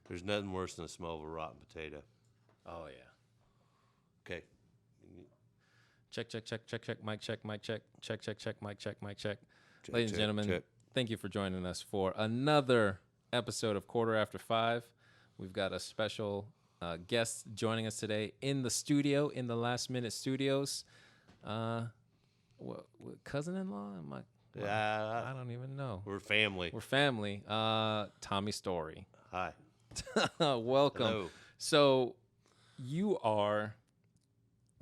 There's nothing worse than the smell of a rotten potato. Oh yeah. Okay. Check, check, check, check, check, mic check, mic check, check, check, check, mic check, mic check. Check, Ladies and check, gentlemen, check. thank you for joining us for another episode of Quarter After Five. We've got a special guest joining us today in the studio, in the Last Minute Studios. What cousin-in-law? Yeah, I don't even know. we're family. We're family. Tommy Storey. Hi. Welcome. Hello. So you are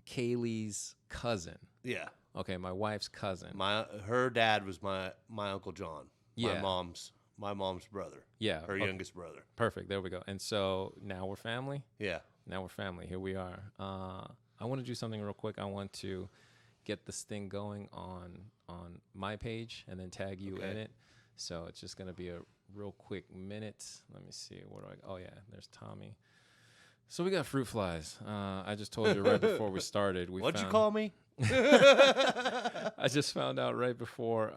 Kaylee's cousin. Yeah. Okay, my wife's cousin. Her dad was my Uncle John. Yeah. My mom's brother. Yeah. Her youngest brother. Perfect. There we go. And so now we're family. Yeah. Now we're family. Here we are. I want to do something real quick. I want to get this thing going on my page and then tag you in it. So it's just going to be a real quick minute. Let me see. Oh, yeah. There's Tommy. So we got fruit flies. I just told you right before we started. What'd you call me? I just found out right before,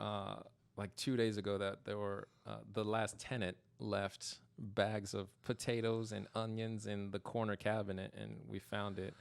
like 2 days ago, that there were the last tenant left bags of potatoes and onions in the corner cabinet, and we found it.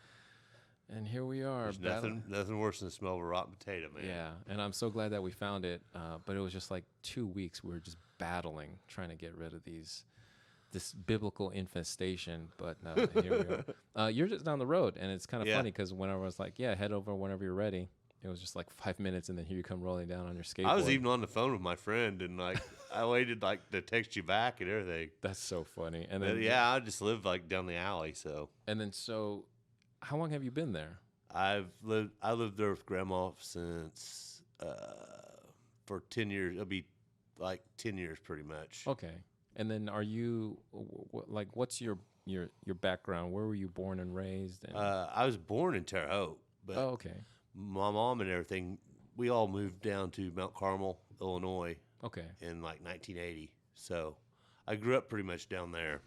And here we are. There's nothing worse than the smell of a rotten potato, man. Yeah, and I'm so glad that we found it. But it was just like 2 weeks we were just battling, trying to get rid of this biblical infestation. But here we are. You're just down the road, and it's kind of funny because whenever I was like, yeah, head over whenever you're ready, it was just like 5 minutes, and then here you come rolling down on your skateboard. I was even on the phone with my friend, and like I waited like to text you back and everything. That's so funny. And then I just live like down the alley, so. And then how long have you been there? I lived there with Grandma since for 10 years. It'll be like 10 years pretty much. Okay. And then are you like what's your background? Where were you born and raised? And I was born in Terre Haute, but okay. My mom and everything, we all moved down to Mount Carmel, Illinois. Okay. In like 1980. So I grew up pretty much down there.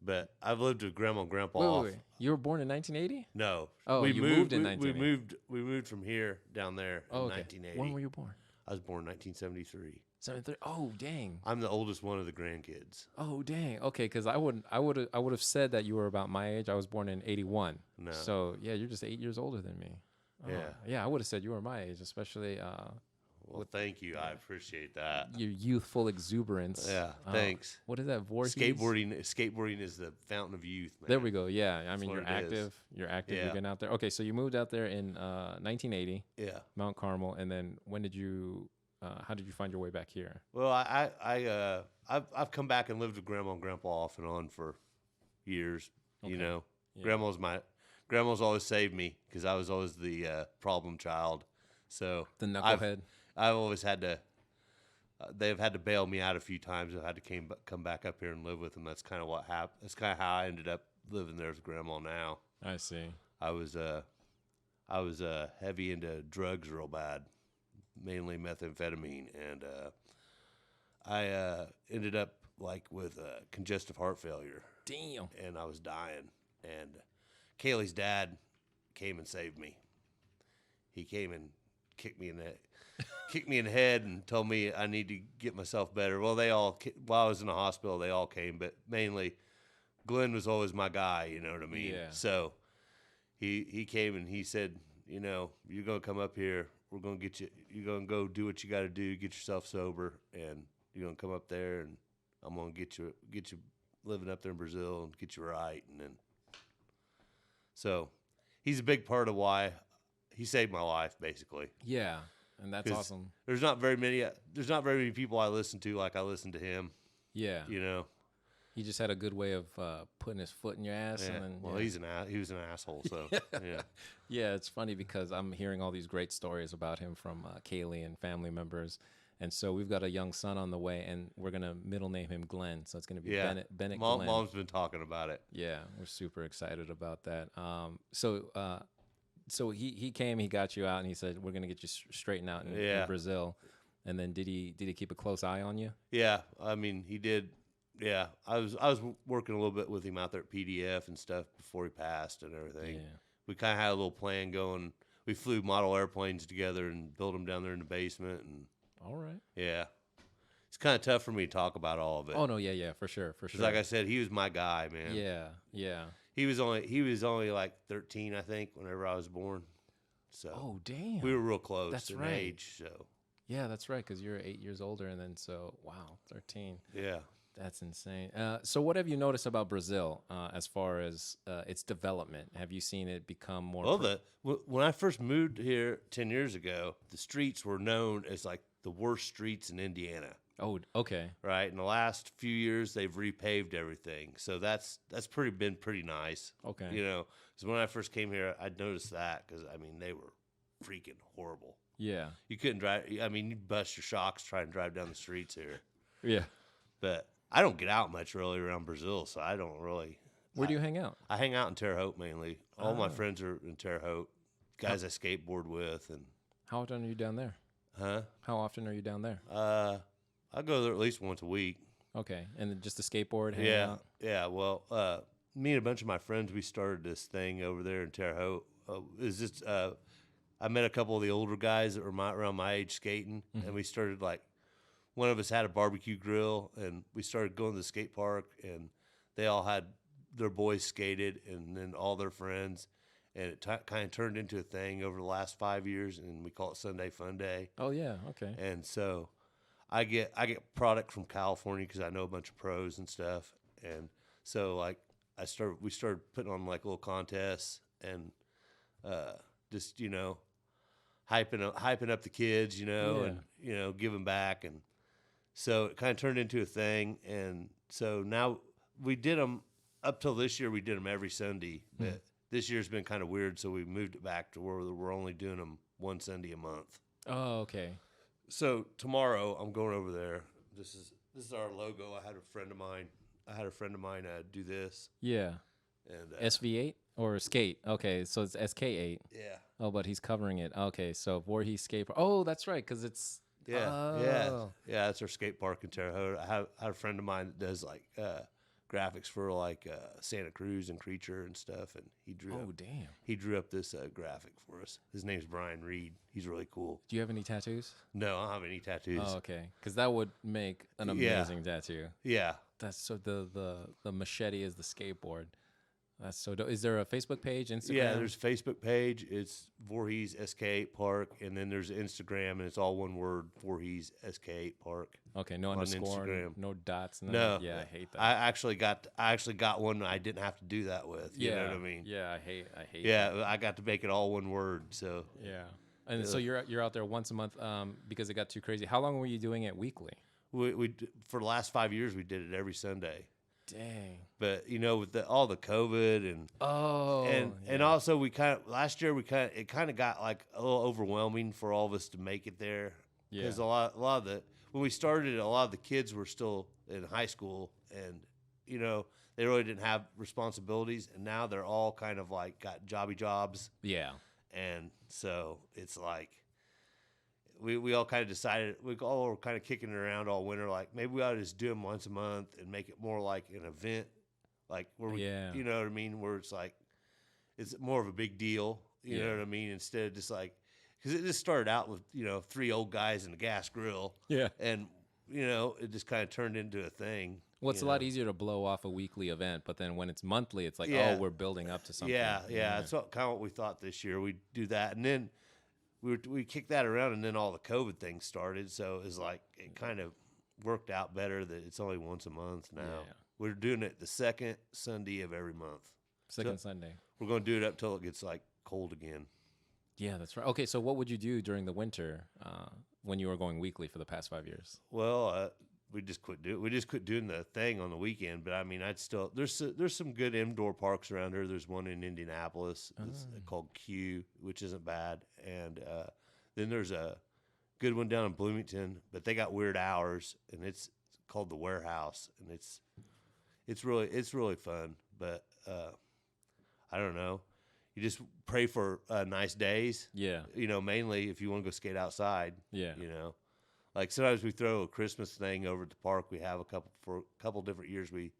But I've lived with Grandma and Grandpa. Wait. You were born in 1980? No. Oh, you moved in 1980. We moved from here down there in 1980. When were you born? I was born in 1973. 73. Oh, dang. I'm the oldest one of the grandkids. Oh, dang. Okay, because I would have said that you were about my age. I was born in 81. No. So yeah, you're just 8 years older than me. Yeah. Yeah, I would have said you were my age, especially well, thank you. I appreciate that. Your youthful exuberance. Yeah, thanks. What is that? Voorhees? Skateboarding is the fountain of youth, man. There we go. Yeah, I mean, That's you're what it active. is. You're active. Yeah. You've been out there. Okay, so you moved out there in 1980. Yeah. Mount Carmel, and then when did you? How did you find your way back here? Well, I've come back and lived with Grandma and Grandpa off and on for years. Okay. You know, Yeah. Grandma's always saved me because I was always the problem child. So The knucklehead. I've always had to. They've had to bail me out a few times. I've had to come back up here and live with them. That's kind of what happened. That's kind of how I ended up living there with Grandma now. I see. I was heavy into drugs real bad, mainly methamphetamine, and I ended up like with congestive heart failure. Damn. And I was dying, and Kaylee's dad came and saved me. He came and kicked me in the head and told me I need to get myself better. Well, while I was in the hospital, they all came, but mainly Glenn was always my guy, you know what I mean? Yeah. So he came and he said, you know, you're going to come up here. We're going to get you, you're going to go do what you got to do, get yourself sober, and you're going to come up there, and I'm going to get you living up there in Brazil and get you right. And then, so he's a big part of why he saved my life, basically. Yeah, and that's awesome. There's not very many people I listen to like I listen to him. Yeah. You know. He just had a good way of putting his foot in your ass. Yeah. And then, well, he was an asshole, so yeah. Yeah, it's funny because I'm hearing all these great stories about him from Kaylee and family members. And so we've got a young son on the way, and we're going to middle name him Glenn. So it's going to be Bennett Glenn. Mom's been talking about it. Yeah, we're super excited about that. So he came, he got you out, and he said, we're going to get you straightened out in Brazil. And then did he keep a close eye on you? Yeah, I mean, he did. Yeah, I was working a little bit with him out there at PDF and stuff before he passed and everything. Yeah. We kind of had a little plan going. We flew model airplanes together and built them down there in the basement. And all right. Yeah. it's kind of tough for me to talk about all of it. Oh no, yeah, for sure. Because like I said, he was my guy, man. Yeah. He was only like 13, I think, whenever I was born. So Oh damn. we were real close That's in right. age. So Yeah, that's right. Because you're 8 years older, and then wow, 13. yeah. That's insane. So what have you noticed about Brazil as far as its development? Have you seen it become more? Well, when I first moved here 10 years ago, the streets were known as like the worst streets in Indiana. Oh, okay. Right. In the last few years, they've repaved everything, so that's been pretty nice. Okay. You know, because when I first came here, I noticed that because I mean they were freaking horrible. Yeah. You couldn't drive. I mean, you'd bust your shocks trying to drive down the streets here. Yeah. But I don't get out much really around Brazil, so I don't really. Where do you hang out? I hang out in Terre Haute mainly. All my Oh. friends are in Terre Haute. Guys I skateboard with, and How often are you down there? huh? How often are you down there? I go there at least once a week. Okay, and then just a skateboard, hang Yeah, out? yeah. Well, me and a bunch of my friends, we started this thing over there in Terre Haute. Is just I met a couple of the older guys that were around my age skating, and we started like one of us had a barbecue grill, and we started going to the skate park, and they all had their boys skated, and then all their friends, and it kind of turned into a thing over the last 5 years, and we call it Sunday Fun Day. Oh yeah, okay. And so I get product from California because I know a bunch of pros and stuff, and so like we started putting on like little contests and just hyping up the kids, and giving back, and so it kind of turned into a thing, and so now we did them up till this year. We did them every Sunday, but this year's been kind of weird, so we moved it back to where we're only doing them one Sunday a month. Oh, okay. So tomorrow I'm going over there. This is our logo. I had a friend of mine do this. Yeah. And SV8 or skate? Okay, so it's SK8. yeah. Oh, but he's covering it. Okay, so Voorhees Skate Park. Oh, that's right, because it's... Yeah. That's our skate park in Terre Haute. I had a friend of mine that does like graphics for like Santa Cruz and Creature and stuff, and he drew. Oh, damn. He drew up this graphic for us. His name's Brian Reed. He's really cool. Do you have any tattoos? No, I don't have any tattoos. Oh, okay. Because that would make an amazing tattoo. Yeah. That's so the machete is the skateboard. That's so dope. Is there a Facebook page, Instagram? Yeah, there's a Facebook page. It's Voorhees SK8 Park, and then there's Instagram, and it's all one word, Voorhees SK8 Park. Okay, no on underscore, Instagram. no dots. No. Yeah, I hate that. I actually got one I didn't have to do that with. You know what I mean? Yeah, I hate. Yeah, that. I got to make it all one word. So Yeah, and so you're out there once a month because it got too crazy. How long were you doing it weekly? we for the last 5 years we did it every Sunday. Dang. But with all the COVID and and also last year it kind of got like a little overwhelming for all of us to make it there. Yeah. Because a lot of when we started, a lot of the kids were still in high school, and they really didn't have responsibilities, and now they're all kind of like got jobs. Yeah. And so it's like we all kind of decided, we all were kind of kicking it around all winter, like maybe we ought to just do them once a month and make it more like an event, like where we, you know what I mean, where it's like it's more of a big deal, you know what I mean, instead of just like, because it just started out with 3 old guys and a gas grill, and it just kind of turned into a thing. Well, it's a lot easier to blow off a weekly event, but then when it's monthly, it's like, oh, we're building up to something. Yeah. That's kind of what we thought this year. We'd do that, and then we kicked that around, and then all the COVID things started, so it was like it kind of worked out better that it's only once a month now. Yeah. We're doing it the second Sunday of every month. Second Sunday. We're going to do it up till it gets like cold again. Yeah, that's right. Okay, so what would you do during the winter when you were going weekly for the past 5 years? Well, we just quit doing the thing on the weekend. But I mean, there's some good indoor parks around here. There's one in Indianapolis it's called Q, which isn't bad, and then there's a good one down in Bloomington, but they got weird hours, and it's called the Warehouse, and it's really fun. But I don't know. You just pray for nice days. Yeah. Mainly if you want to go skate outside. Yeah. Like sometimes we throw a Christmas thing over at the park. We have for a couple different years. We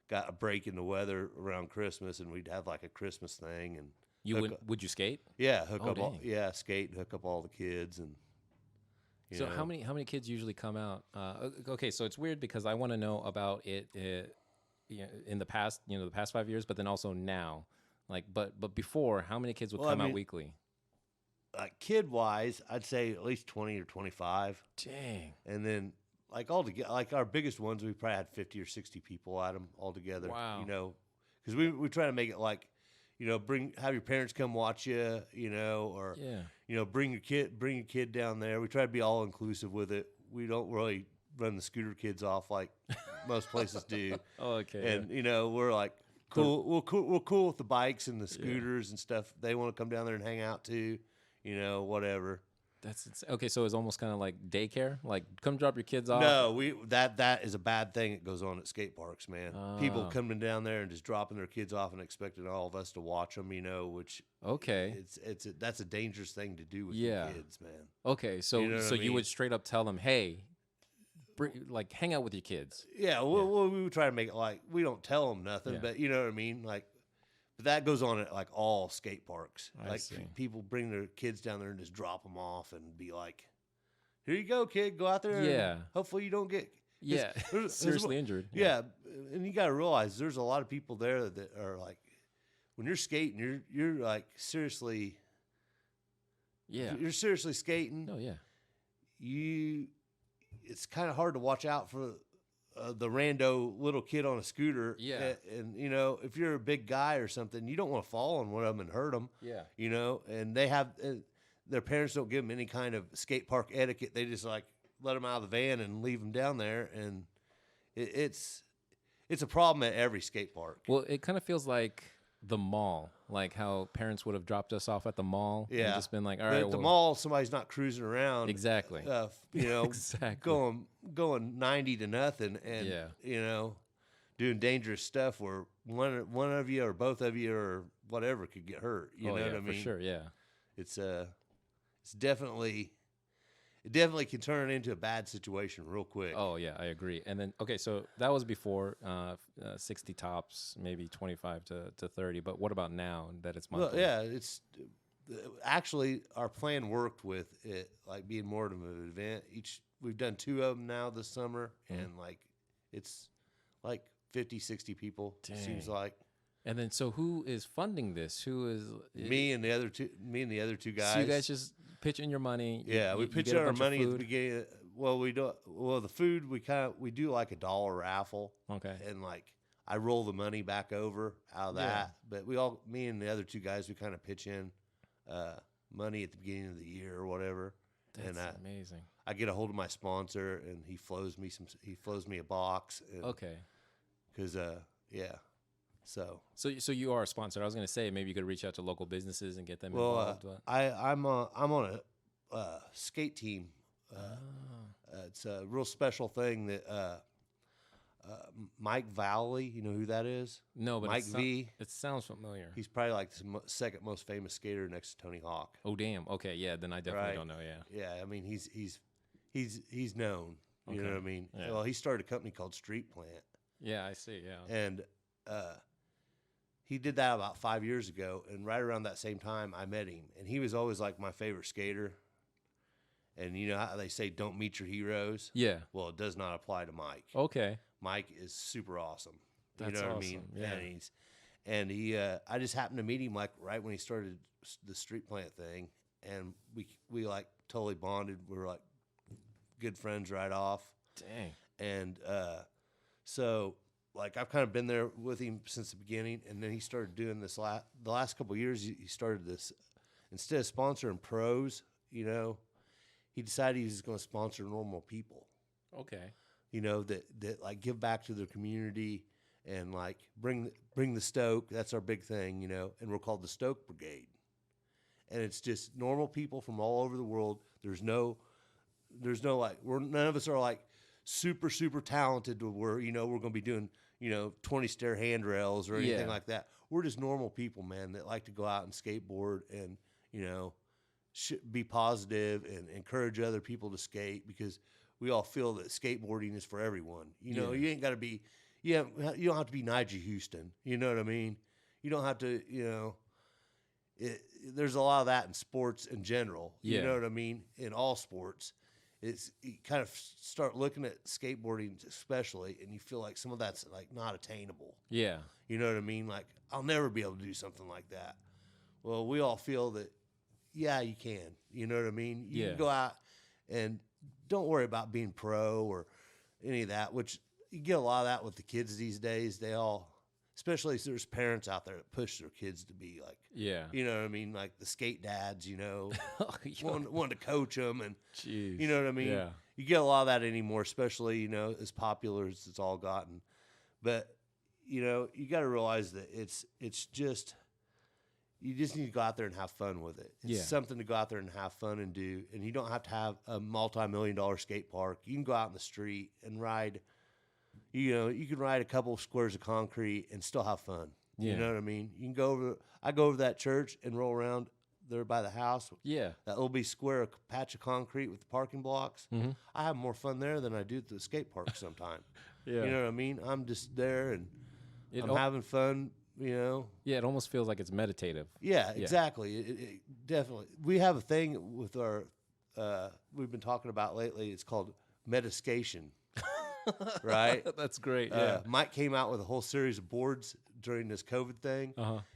got a break in the weather around Christmas, and we'd have like a Christmas thing. And would you skate? Yeah, skate and hook up all the kids, and So how many kids usually come out? Okay, so it's weird because I want to know about it, in the past, the past 5 years, but then also now. Like, but before, how many kids would come out weekly? Kid wise, I'd say at least 20 or 25. Dang. And then like all together, like our biggest ones, we probably had 50 or 60 people at them all together. Wow. Because we try to make it like, have your parents come watch you, or bring your kid down there. We try to be all inclusive with it. We don't really run the scooter kids off like most places do. Oh, okay. And we're like cool. We're cool with the bikes and the scooters and stuff. They want to come down there and hang out too. Whatever. Okay. So it's almost kind of like daycare. Like, come drop your kids off. No, that is a bad thing that goes on at skate parks, man. People coming down there and just dropping their kids off and expecting all of us to watch them. Which that's a dangerous thing to do with your kids, man. Okay, so you would straight up tell them, hey, hang out with your kids. Yeah, we would try to make it like we don't tell them nothing, but you know what I mean, like. But that goes on at like all skate parks. I see. People bring their kids down there and just drop them off and be like, "Here you go, kid. Go out there. Yeah. And hopefully you don't get seriously injured." Yeah, and you got to realize there's a lot of people there that are like, when you're skating, you're like seriously. Yeah. You're seriously skating. Oh yeah. It's kind of hard to watch out for. The rando little kid on a scooter. Yeah. And if you're a big guy or something, you don't want to fall on one of them and hurt them. Yeah. And they have, their parents don't give them any kind of skate park etiquette. They just like let them out of the van and leave them down there. And it's a problem at every skate park. Well, it kind of feels like the mall, like how parents would have dropped us off at the mall. Yeah. And just been like, all but right. At the mall, somebody's not cruising around. Exactly. Exactly. Going 90 to nothing and, doing dangerous stuff where one of you or both of you or whatever could get hurt. You know what I mean? For sure. Yeah. It's definitely, it definitely can turn into a bad situation real quick. Oh yeah, I agree. And then, okay, so that was before 60 tops, maybe 25 to 30. But what about now that it's monthly? Well, yeah, it's actually our plan worked with it, like being more of an event. We've done 2 of them now this summer, and like it's like 50, 60 people. Dang. It seems like. And then, so who is funding this? Who is me and the other two guys? So you guys just pitch in your money. Yeah, we pitch in our money at the beginning. Well, the food we do like a $1 raffle. Okay. And like I roll the money back over out of that. But me and the other 2 guys, we kind of pitch in money at the beginning of the year or whatever. That's amazing. I get a hold of my sponsor, and he flows me a box. And, okay. Because So you are sponsored. I was going to say maybe you could reach out to local businesses and get them involved. I'm on a skate team. It's a real special thing that Mike Valley, you know who that is? No, but Mike V. It sounds familiar. He's probably like the second most famous skater next to Tony Hawk. Oh damn. Okay, yeah. Then I definitely don't know. Yeah. Yeah, I mean he's known. You know what I mean? Yeah. Well, he started a company called Street Plant. Yeah, I see. Yeah. And he did that about 5 years ago, and right around that same time, I met him, and he was always like my favorite skater. And you know how they say don't meet your heroes? Yeah. Well, it does not apply to Mike. Okay. Mike is super awesome. That's you know what awesome. I mean? Yeah. And he I just happened to meet him like right when he started the Street Plant thing, and we like totally bonded. We were like good friends right off. Dang. And so like I've kind of been there with him since the beginning, and then he started doing this the last couple of years. He started this instead of sponsoring pros, he decided he was going to sponsor normal people. Okay. That like give back to their community and like bring the stoke. That's our big thing, and we're called the Stoke Brigade. And it's just normal people from all over the world. There's no like none of us are like super talented to where we're going to be doing 20 stair handrails or anything like that. We're just normal people, man, that like to go out and skateboard and be positive and encourage other people to skate, because we all feel that skateboarding is for everyone. You ain't got to be you don't have to be Nigel Houston. You know what I mean? You don't have to. There's a lot of that in sports in general. You know what I mean? In all sports. you kind of start looking at skateboarding especially, and you feel like some of that's like not attainable. Yeah. You know what I mean? Like, I'll never be able to do something like that. Well, we all feel that, yeah, you can. You know what I mean? You can go out and don't worry about being pro or any of that, which you get a lot of that with the kids these days. They all, especially if there's parents out there that push their kids to be like, you know what I mean? Like the skate dads, you know, wanting to coach them and, you know what I mean? Yeah. You get a lot of that anymore, especially, you know, as popular as it's all gotten. But, you know, you got to realize that it's just, you just need to go out there and have fun with it. It's something to go out there and have fun and do. And you don't have to have a multi-million-dollar skate park. You can go out in the street and ride. You know, you can ride a couple of squares of concrete and still have fun. You know what I mean? You can go over. I go over to that church and roll around there by the house. Yeah, that little bitty square patch of concrete with the parking blocks. Mm-hmm. I have more fun there than I do at the skate park sometimes. You know what I mean? I'm just there and I'm having fun. You know? Yeah, it almost feels like it's meditative. Yeah, exactly. It definitely. We have a thing with our, we've been talking about lately. It's called metascation, right? That's great. Mike came out with a whole series of boards during this COVID thing,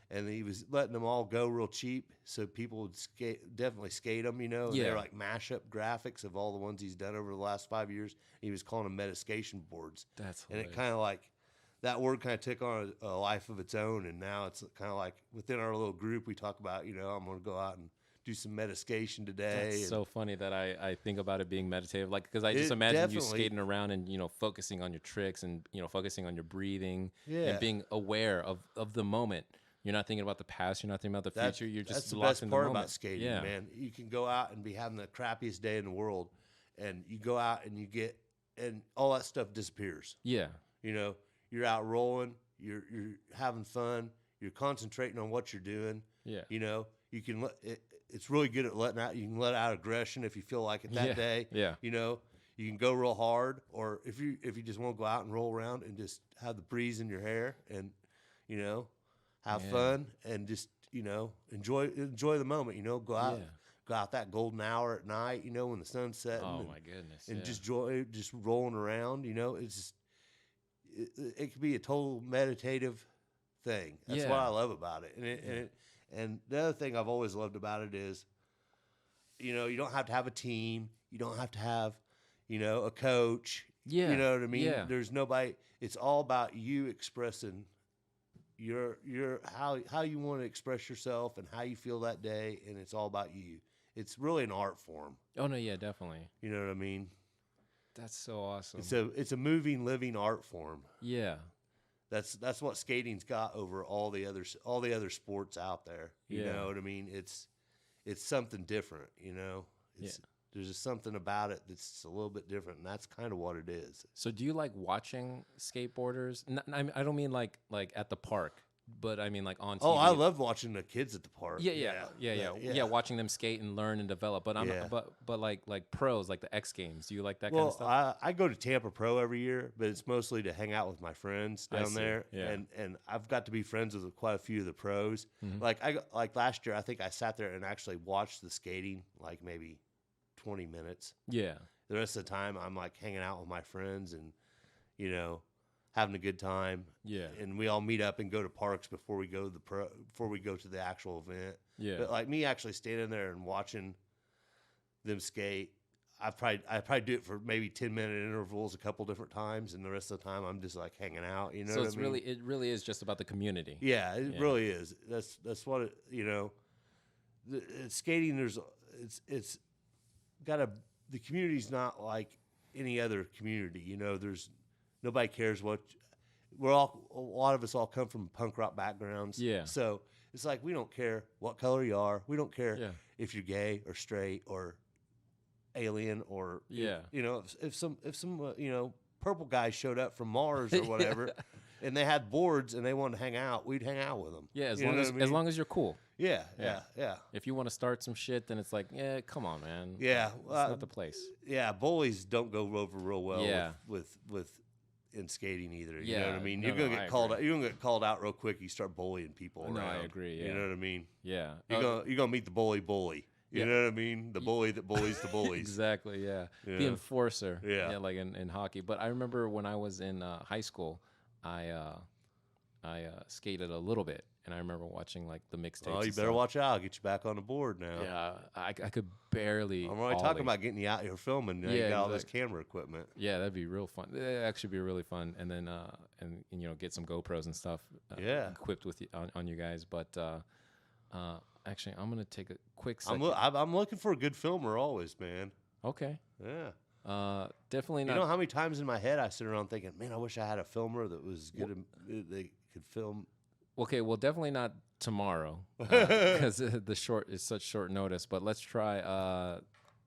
and he was letting them all go real cheap so people would definitely skate them, you know? They're like mashup graphics of all the ones he's done over the last 5 years. He was calling them metascation boards. That's hilarious. And it kind of like, that word kind of took on a life of its own, and now it's kind of like within our little group, we talk about, you know, I'm going to go out and do some metascation today. That's so funny that I think about it being meditative, like because I just imagine you skating around and, you know, focusing on your tricks and, you know, focusing on your breathing and being aware of the moment. You're not thinking about the past. You're not thinking about the future. You're just locked in the moment. That's the best part about skating, man. You can go out and be having the crappiest day in the world, and you go out and you get, and all that stuff disappears. Yeah. You know, you're out rolling, you're having fun, you're concentrating on what you're doing. Yeah. You know, you can it's really good at letting out. You can let out aggression if you feel like it that day. Yeah. You know, you can go real hard, or if you just want to go out and roll around and just have the breeze in your hair and, you know, have fun and just, you know, enjoy the moment. You know, go out that golden hour at night. You know, when the sun's setting. Oh my goodness. And just rolling around. You know, it's just. It could be a total meditative thing. That's what I love about it. And the other thing I've always loved about it is, you know, you don't have to have a team. You don't have to have, you know, a coach. Yeah. You know what I mean? Yeah. There's nobody. It's all about you expressing your how you want to express yourself and how you feel that day, and it's all about you. It's really an art form. Oh no, yeah, definitely. You know what I mean? That's so awesome. It's a moving, living art form. Yeah, that's what skating's got over all the other sports out there. You know what I mean? It's something different. You know, there's just something about it that's a little bit different, and that's kind of what it is. So, do you like watching skateboarders? I don't mean like at the park. But I mean, like on TV. Oh, I love watching the kids at the park. Yeah. Watching them skate and learn and develop. But but like pros, like the X Games. Do you like that kind of stuff? Well, I go to Tampa Pro every year, but it's mostly to hang out with my friends down there. Yeah. And I've got to be friends with quite a few of the pros. Mm-hmm. Like last year, I think I sat there and actually watched the skating like maybe 20 minutes. Yeah. The rest of the time, I'm like hanging out with my friends and, you know, having a good time. Yeah. And we all meet up and go to parks before we go to the actual event. Yeah. But like me actually standing there and watching them skate, I probably do it for maybe 10-minute intervals a couple different times, and the rest of the time I'm just like hanging out, you know. So it really is just about the community. Yeah, it really is. That's what it, you know. Skating, it's got the community's not like any other community, you know. Nobody cares what a lot of us all come from punk rock backgrounds. Yeah. So it's like we don't care what color you are. We don't care if you're gay or straight or alien or you know, if some you know, purple guys showed up from Mars or whatever and they had boards and they wanted to hang out, we'd hang out with them. Yeah, as long as you're cool. Yeah. If you want to start some shit, then it's like, yeah, come on, man. Yeah. It's not the place. Yeah, bullies don't go over real well with in skating either. You know what I mean? You're gonna get called out. You're gonna get called out real quick. You start bullying people around. No, I agree. Yeah. You know what I mean? Yeah. You're gonna meet the bully. You know what I mean? The bully that bullies the bullies. Exactly. Yeah. Yeah. The enforcer. Yeah. Like in hockey. But I remember when I was in high school, I skated a little bit, and I remember watching like the mixtapes. Oh, you and better stuff. watch out. I'll get you back on the board now. Yeah, I could barely. I'm already talking about getting you out here filming. Now you got all this camera equipment. Yeah, that'd be real fun. It'd actually be really fun, and then and you know, get some GoPros and stuff. Equipped with you, on you guys. But actually, I'm gonna take a quick second. I'm looking for a good filmer always, man. Okay. Yeah. Definitely not. You know how many times in my head I sit around thinking, man, I wish I had a filmer that was good. They could film. Okay, well, definitely not tomorrow because the short is such short notice. But let's try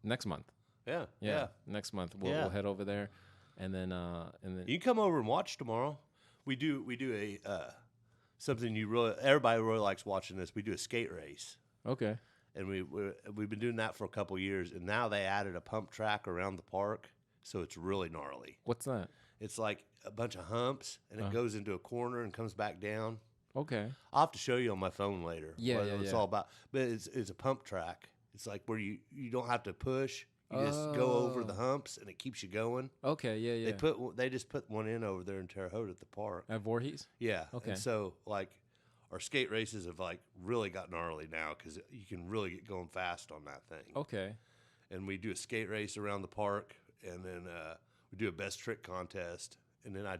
next month. Yeah. Next month we'll head over there, and then you can come over and watch tomorrow. We do a something everybody really likes watching this. We do a skate race. Okay. And we've been doing that for a couple years, and now they added a pump track around the park, so it's really gnarly. What's that? It's like a bunch of humps, and it goes into a corner and comes back down. Okay. I'll have to show you on my phone later. Yeah, what it's all about. But it's a pump track. It's like where you don't have to push. You just go over the humps, and it keeps you going. Okay, yeah. They just put one in over there in Terre Haute at the park. At Voorhees? Yeah. Okay. And so like our skate races have like really got gnarly now because you can really get going fast on that thing. Okay. And we do a skate race around the park, and then we do a best trick contest, and then we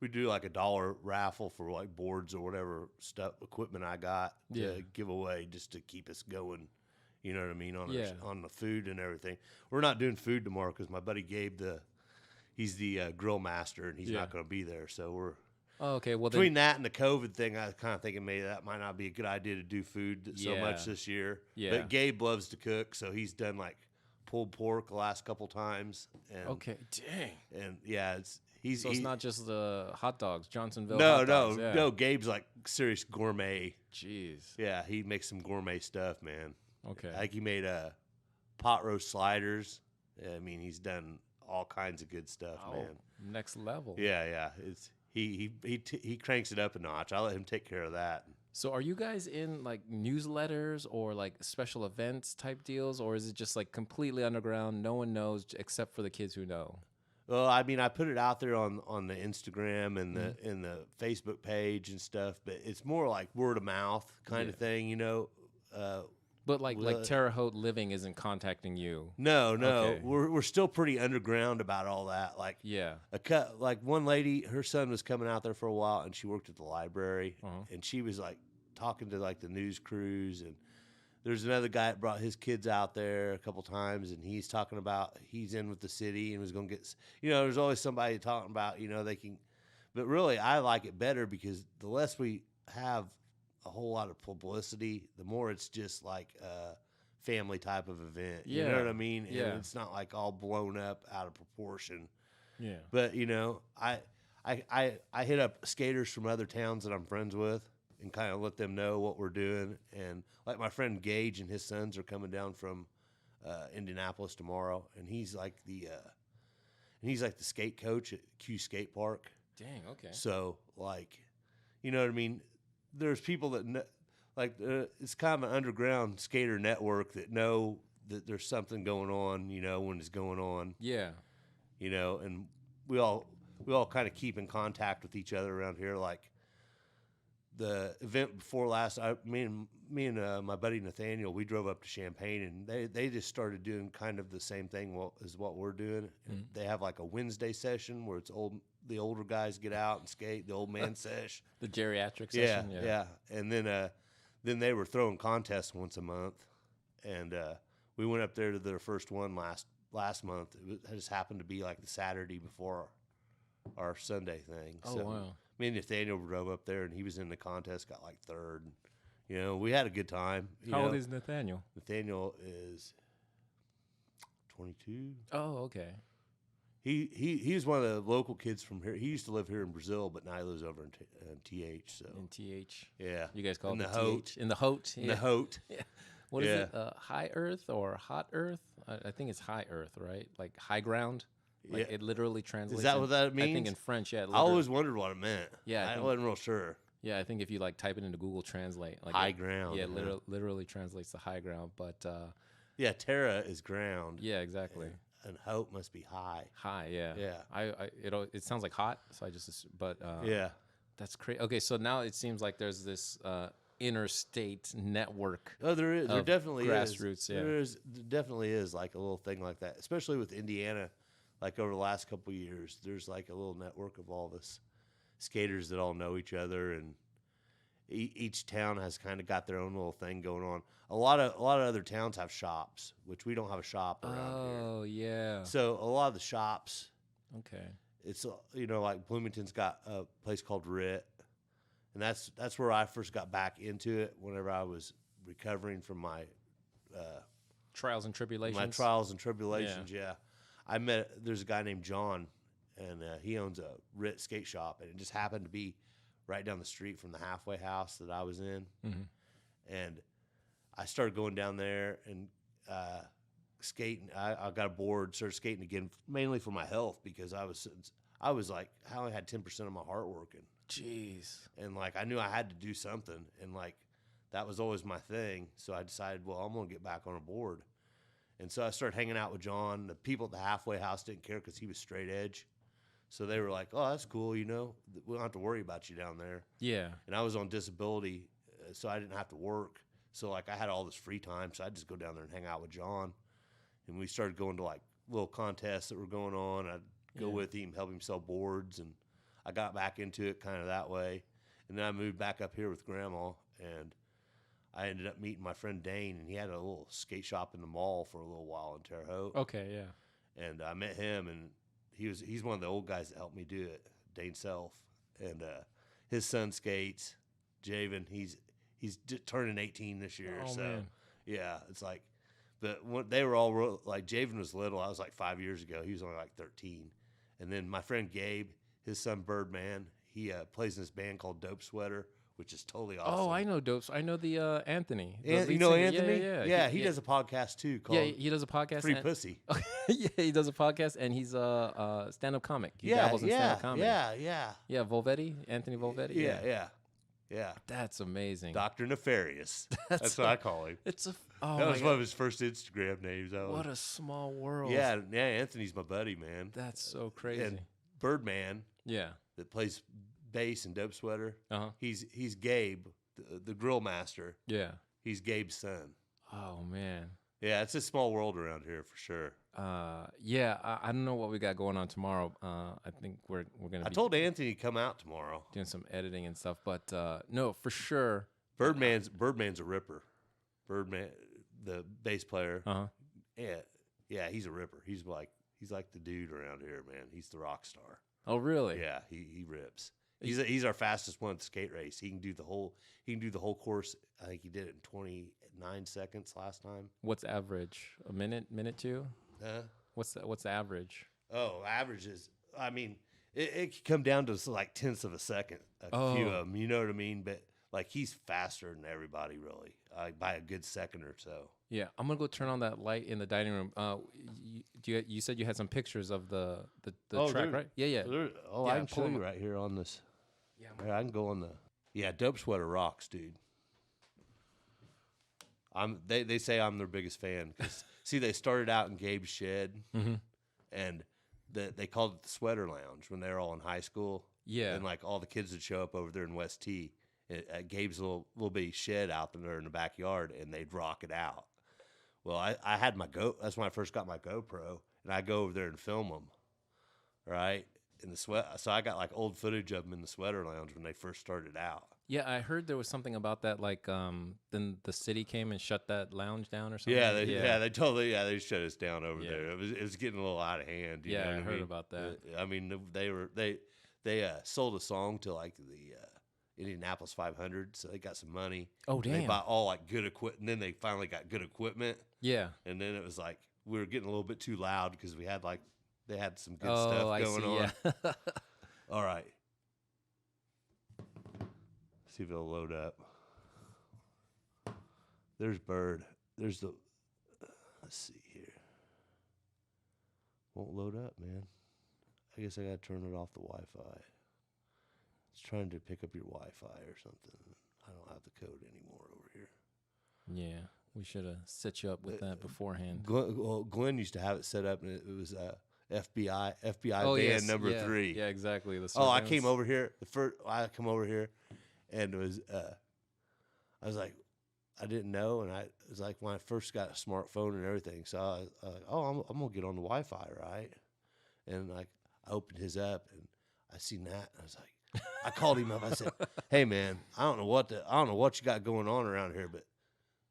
do like $1 raffle for like boards or whatever equipment I got to give away just to keep us going. You know what I mean on the food and everything. We're not doing food tomorrow because my buddy Gabe he's the grill master, and he's not going to be there. So we're okay. Well, between that and the COVID thing, I was kind of thinking maybe that might not be a good idea to do food so much this year. Yeah. But Gabe loves to cook, so he's done like pulled pork the last couple times. And, okay, dang. And yeah, it's not just the hot dogs, Johnsonville. No. Gabe's like serious gourmet. Jeez. Yeah, he makes some gourmet stuff, man. Okay. Like he made pot roast sliders. I mean, he's done all kinds of good stuff, man. Next level. Yeah. He cranks it up a notch. I let him take care of that. So are you guys in like newsletters or like special events type deals, or is it just like completely underground? No one knows except for the kids who know. Well, I mean, I put it out there on the Instagram and the Facebook page and stuff, but it's more like word of mouth kind of thing, you know. But like Terre Haute Living isn't contacting you. No. Okay. We're still pretty underground about all that. Like like one lady, her son was coming out there for a while, and she worked at the library, and she was like talking to like the news crews, and there's another guy that brought his kids out there a couple times, and he's talking about he's in with the city and was going to get, there's always somebody talking about, they can, but really I like it better because the less we have a whole lot of publicity, the more it's just like a family type of event. You know what I mean? And it's not like all blown up out of proportion. Yeah. But I hit up skaters from other towns that I'm friends with and kind of let them know what we're doing. And like my friend Gage and his sons are coming down from Indianapolis tomorrow, and he's like the skate coach at Q Skate Park. Dang. Okay. So like, you know what I mean? There's people that it's kind of an underground skater network that know that there's something going on, when it's going on. Yeah. And we all kind of keep in contact with each other around here. Like the event before last, me and my buddy Nathaniel, we drove up to Champaign, and they just started doing kind of the same thing as what we're doing. And they have like a Wednesday session where the older guys get out and skate, the old man sesh. The geriatric session. Yeah. And then they were throwing contests once a month, and we went up there to their first one last month. It just happened to be like the Saturday before our Sunday thing. Oh, so wow. Me and Nathaniel drove up there, and he was in the contest, got like third. We had a good time. How old is Nathaniel? Nathaniel is 22. Oh, okay. He's one of the local kids from here. He used to live here in Brazil, but now he lives over in TH. So in TH, yeah, you guys call it the Haute. In the Haute, in the Haute. Yeah. What is it? High Earth or Hot Earth? I think it's High Earth, right? Like high ground. Like it literally translates. Is that what that means? I think in French, yeah. I always wondered what it meant. Yeah, I wasn't real sure. Yeah, I think if you like type it into Google Translate, like High ground. yeah, literally translates to high ground. But yeah, Terra is ground. yeah, exactly. And Haute must be high. High, yeah. Yeah. It sounds like hot, so I just but Yeah. that's crazy. Okay, so now it seems like there's this interstate network. Oh, there is. There definitely grassroots, is. yeah. There definitely is like a little thing like that, especially with Indiana. Like over the last couple of years, there's like a little network of all this skaters that all know each other, and each town has kind of got their own little thing going on. A lot of other towns have shops, which we don't have a shop around here. Oh, yeah. So a lot of the shops, Okay. it's like Bloomington's got a place called Rit, and that's where I first got back into it whenever I was recovering from my trials and tribulations. My trials and tribulations, yeah. There's a guy named John, and he owns a Rit skate shop, and it just happened to be right down the street from the halfway house that I was in. Mm-hmm. And I started going down there and skating. I got a board, started skating again, mainly for my health, because I was like, I only had 10% of my heart working. Jeez. And like, I knew I had to do something, and like, that was always my thing. So I decided, well, I'm going to get back on a board. And so I started hanging out with John. The people at the halfway house didn't care because he was straight edge. So they were like, oh, that's cool, we don't have to worry about you down there. Yeah. And I was on disability, so I didn't have to work. So, like, I had all this free time, so I'd just go down there and hang out with John. And we started going to, like, little contests that were going on. I'd go with him, help him sell boards, and I got back into it kind of that way. And then I moved back up here with Grandma, and I ended up meeting my friend Dane, and he had a little skate shop in the mall for a little while in Terre Haute. Okay, yeah. And I met him, and he's one of the old guys that helped me do it, Dane Self. And his son skates, Javen. He's turning 18 this year. Oh, so man. yeah, it's like, but when they were all like, Javen was little. I was like 5 years ago. He was only like 13. And then my friend Gabe, his son Birdman, he plays in this band called Dope Sweater, which is totally awesome. Oh, I know Dopes. I know the Anthony. The You lead know singer. Anthony? Yeah. He does a podcast too called he does a podcast. Free Pussy. Yeah, he does a podcast, and he's a stand-up comic. He Yeah, dabbles in stand-up comedy. yeah. Yeah, Volvetti, Anthony Volvetti. Yeah. That's amazing. Dr. Nefarious. That's what I call him. It's a That was one of his first Instagram names. What a small world. Yeah, Anthony's my buddy, man. That's so crazy. And Birdman, Yeah. that plays bass in Dope Sweater, Uh-huh. he's Gabe, the grill master. Yeah. He's Gabe's son. Oh, man. Yeah, it's a small world around here for sure. Yeah, I don't know what we got going on tomorrow. I think we're gonna. I told Anthony to come out tomorrow. doing some editing and stuff, but no, for sure. Birdman's a ripper. Birdman, the bass player. Uh huh. Yeah, he's a ripper. He's like the dude around here, man. He's the rock star. Oh, really? Yeah, he rips. He's our fastest one at the skate race. He can do the whole course. I think he did it in 29 seconds last time. What's average? A minute two? Huh? What's the average? Oh, averages. I mean, it can come down to like tenths of a second. A few of them. You know what I mean? But like he's faster than everybody, really, by a good second or so. Yeah, I'm gonna go turn on that light in the dining room. You said you had some pictures of the track, right? Yeah. Yeah, I can pull show them you up. right here on this. Yeah. Yeah, I can go on the. Yeah, Dope Sweater rocks, dude. They say I'm their biggest fan because see they started out in Gabe's shed, and they called it the Sweater Lounge when they were all in high school. Yeah, and like all the kids would show up over there in West T at Gabe's little bitty shed out there in the backyard, and they'd rock it out. Well, I had my that's when I first got my GoPro, and I go over there and film them, right? In the sweat, so I got like old footage of them in the Sweater Lounge when they first started out. Yeah, I heard there was something about that. Like, then the city came and shut that lounge down or something. Yeah, they totally they shut us down over there. It was getting a little out of hand. You know what I heard mean? about that. I mean, they sold a song to like the Indianapolis 500, so they got some money. Oh, damn! They bought all like good equipment, and then they finally got good equipment. Yeah, and then it was like we were getting a little bit too loud because we had like they had some good stuff going on. Yeah. All right. See if it'll load up. There's Bird. There's the. Let's see here. Won't load up, man. I guess I gotta turn it off the Wi-Fi. It's trying to pick up your Wi-Fi or something. I don't have the code anymore over here. Yeah, we should have set you up with that beforehand. Glenn used to have it set up, and it was FBI Oh, van yes. number Yeah. 3. Yeah, exactly. The Oh, I surveillance. came over here. I come over here, and it was I was like, I didn't know, and it was like when I first got a smartphone and everything. So I was like, oh, I'm gonna get on the Wi-Fi, right? And like I opened his up, and I seen that, and I was like, I called him up. I said, hey man, I don't know what you got going on around here, but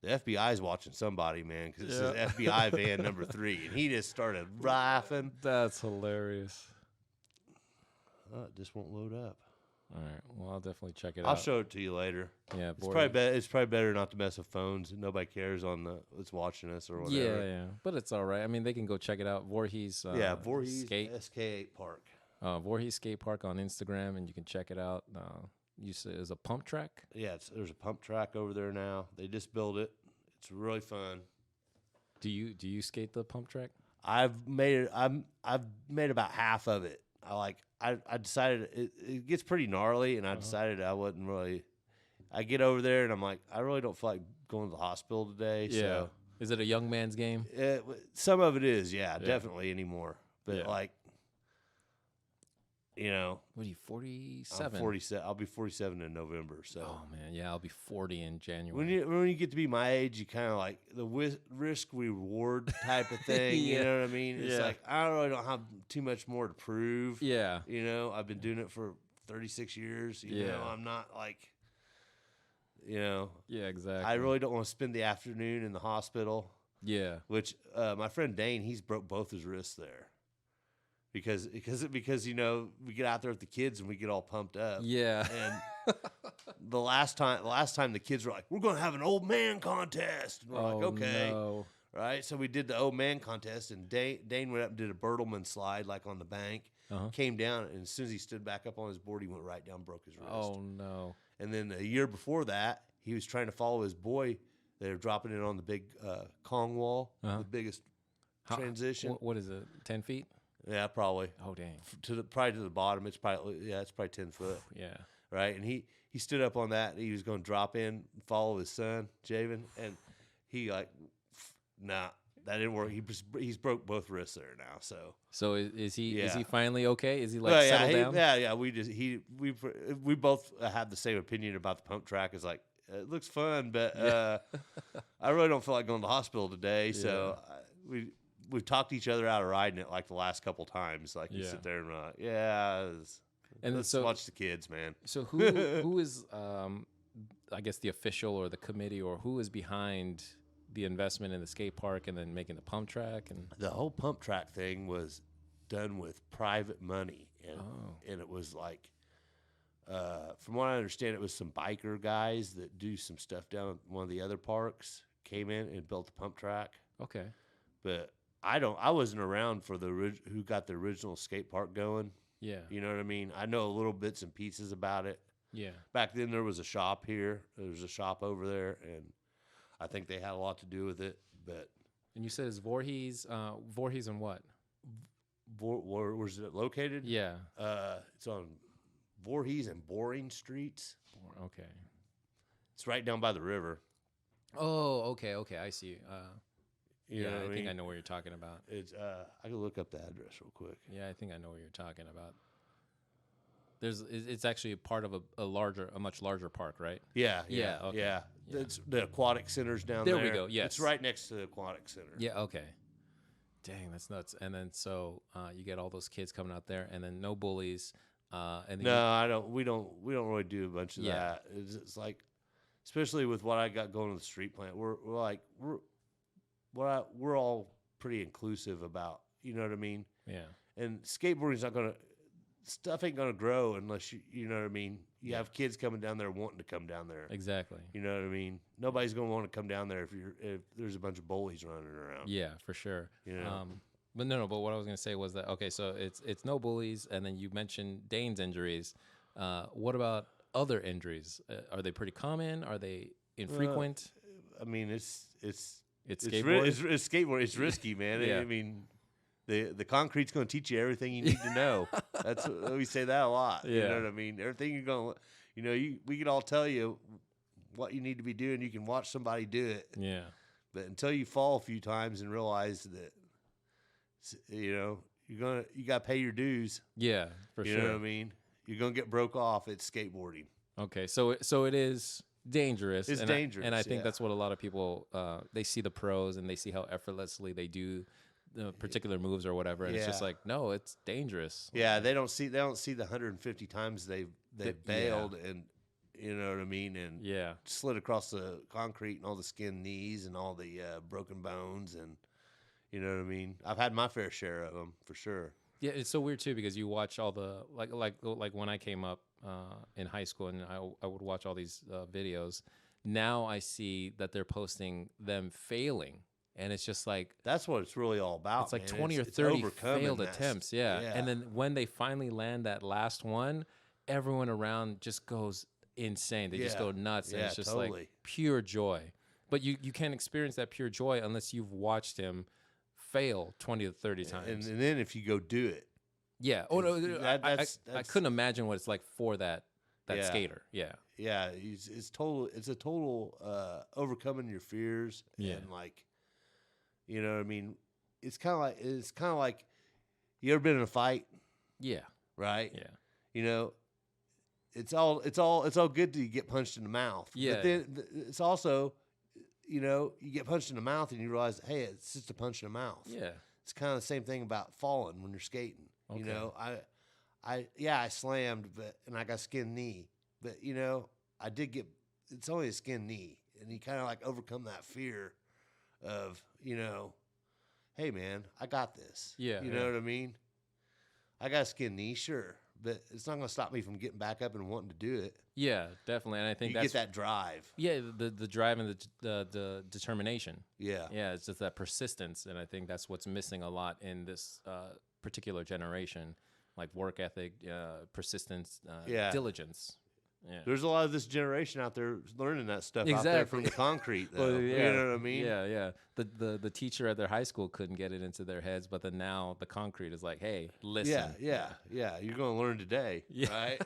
the FBI's watching somebody, man, because it says FBI van number 3, and he just started laughing. That's hilarious. It just won't load up. All right. Well, I'll definitely check it I'll out. show it to you later. Yeah, It's probably better not to mess with phones. Nobody cares that's watching us or whatever. Yeah. But it's all right. I mean, they can go check it out. Voorhees. Voorhees Skate. SK8 Park. Voorhees Skate Park on Instagram, and you can check it out. You said it's a pump track. Yeah, there's a pump track over there now. They just built it. It's really fun. Do you skate the pump track? I've made about half of it. I decided it gets pretty gnarly, and I decided I wasn't really. I get over there, and I'm like, I really don't feel like going to the hospital today. Yeah. So Is it a young man's game? some of it is, definitely anymore. But like, you know, What are you, 47? I'm 47. I'll be 47 in November. So. Oh man, yeah, I'll be 40 in January. When you get to be my age, you kind of like the risk reward type of thing. Yeah. You know what I mean? It's Yeah. like I really don't have too much more to prove. Yeah. You know, I've been doing it for 36 years. You know, I'm not like, you know. Yeah, exactly. I really don't want to spend the afternoon in the hospital. Yeah. Which my friend Dane, he's broke both his wrists there. Because you know, we get out there with the kids and we get all pumped up. Yeah. And the last time the kids were like, we're going to have an old man contest. And we're like, okay. No. Right? So we did the old man contest, and Dane went up and did a Bertleman slide like on the bank, came down, and as soon as he stood back up on his board, he went right down, broke his wrist. Oh, no. And then a year before that, he was trying to follow his boy. They were dropping it on the big Kong wall, the biggest transition. What is it, 10 feet? Yeah, probably. Oh, dang. Probably to the bottom. It's probably 10 foot. Yeah. Right, and he stood up on that. And he was going to drop in, and follow his son Javen, and he like, nah, that didn't work. He's broke both wrists there now. So is he finally okay? Is he like well, settled down? Yeah. We both have the same opinion about the pump track. It's like it looks fun, but I really don't feel like going to the hospital today. So we've talked each other out of riding it like the last couple times. Like you sit there and and let's watch the kids, man. So who is I guess the official or the committee or who is behind the investment in the skate park and then making the pump track? And the whole pump track thing was done with private money, and it was like from what I understand, it was some biker guys that do some stuff down at one of the other parks came in and built the pump track. Okay, but I wasn't around for who got the original skate park going. Yeah. You know what I mean? I know little bits and pieces about it. Yeah. Back then there was a shop here. There was a shop over there, and I think they had a lot to do with it. But and you said it's Voorhees and what? Where's it located? Yeah. It's on Voorhees and Boring Streets. Okay. It's right down by the river. Oh, okay. I see. I think I know where you're talking about. It's I can look up the address real quick. Yeah, I think I know what you're talking about. It's actually a part of a much larger park, right? Yeah. Okay. Yeah. It's the aquatic center's down there. There we go. Yes. It's right next to the aquatic center. Yeah. Okay. Dang, that's nuts. And then so you get all those kids coming out there, and then no bullies. And then I don't. We don't really do a bunch of that. It's like, especially with what I got going on the street plant, we're all pretty inclusive about, you know what I mean? Yeah. And skateboarding's stuff ain't gonna grow unless you know what I mean? You have kids coming down there wanting to come down there. Exactly. You know what I mean? Nobody's gonna want to come down there if there's a bunch of bullies running around. Yeah, for sure. You know? But what I was gonna say was that okay, so it's no bullies, and then you mentioned Dane's injuries. What about other injuries? Are they pretty common? Are they infrequent? I mean, it's skateboarding. It's skateboarding. It's risky, man. Yeah. I mean, the concrete's going to teach you everything you need to know. That's we say that a lot. Yeah. You know what I mean? Everything you're going to, you know, we can all tell you what you need to be doing. You can watch somebody do it. Yeah. But until you fall a few times and realize that, you know, you got to pay your dues. Yeah, for sure. You know what I mean? You're going to get broke off at skateboarding. Okay, so it is dangerous. It's dangerous, and I think yeah. that's what a lot of people they see the pros and they see how effortlessly they do the particular moves or whatever, and it's just Yeah. like, no, it's dangerous. Yeah, they don't see the 150 times they've bailed and you know what I mean, and Yeah. slid across the concrete and all the skinned knees and all the broken bones, and you know what I mean. I've had my fair share of them for sure. Yeah, it's so weird too because you watch all the like when I came up in high school and I would watch all these videos. Now I see that they're posting them failing, and it's just like That's what it's really all about. it's like man. 20 or It's 30 overcoming failed that. attempts. Yeah. And then when they finally land that last one, everyone around just goes insane. They just Yeah. go nuts, and Yeah, it's just totally. like pure joy. But you can't experience that pure joy unless you've watched him fail 20 to 30 times. and then if you go do it, Yeah. Oh no, I that's couldn't imagine what it's like for that Yeah. skater. Yeah. yeah, it's a total overcoming your fears. Yeah. And like, you know what I mean. It's kind of like you ever been in a fight, Yeah. right? Yeah. You know, it's all good till you get punched in the mouth. Yeah. But then it's also, you know, you get punched in the mouth and you realize, hey, it's just a punch in the mouth. Yeah. It's kind of the same thing about falling when you're skating. You Okay. know, I slammed, and I got a skinned knee, but you know, it's only a skinned knee, and you kind of like overcome that fear of, you know, hey man, I got this. Yeah, You yeah. know what I mean? I got a skinned knee, sure, but it's not going to stop me from getting back up and wanting to do it. Yeah, definitely. And I think You that's get that drive. yeah, the drive and the determination. Yeah. Yeah, it's just that persistence, and I think that's what's missing a lot in this particular generation, like work ethic, persistence, Yeah. diligence. Yeah. There's a lot of this generation out there learning that stuff out there from the concrete, though. Well, yeah. You know what I mean? Yeah, yeah. The teacher at their high school couldn't get it into their heads, but then now the concrete is like, hey, listen. Yeah. You're going to learn today, Yeah. right?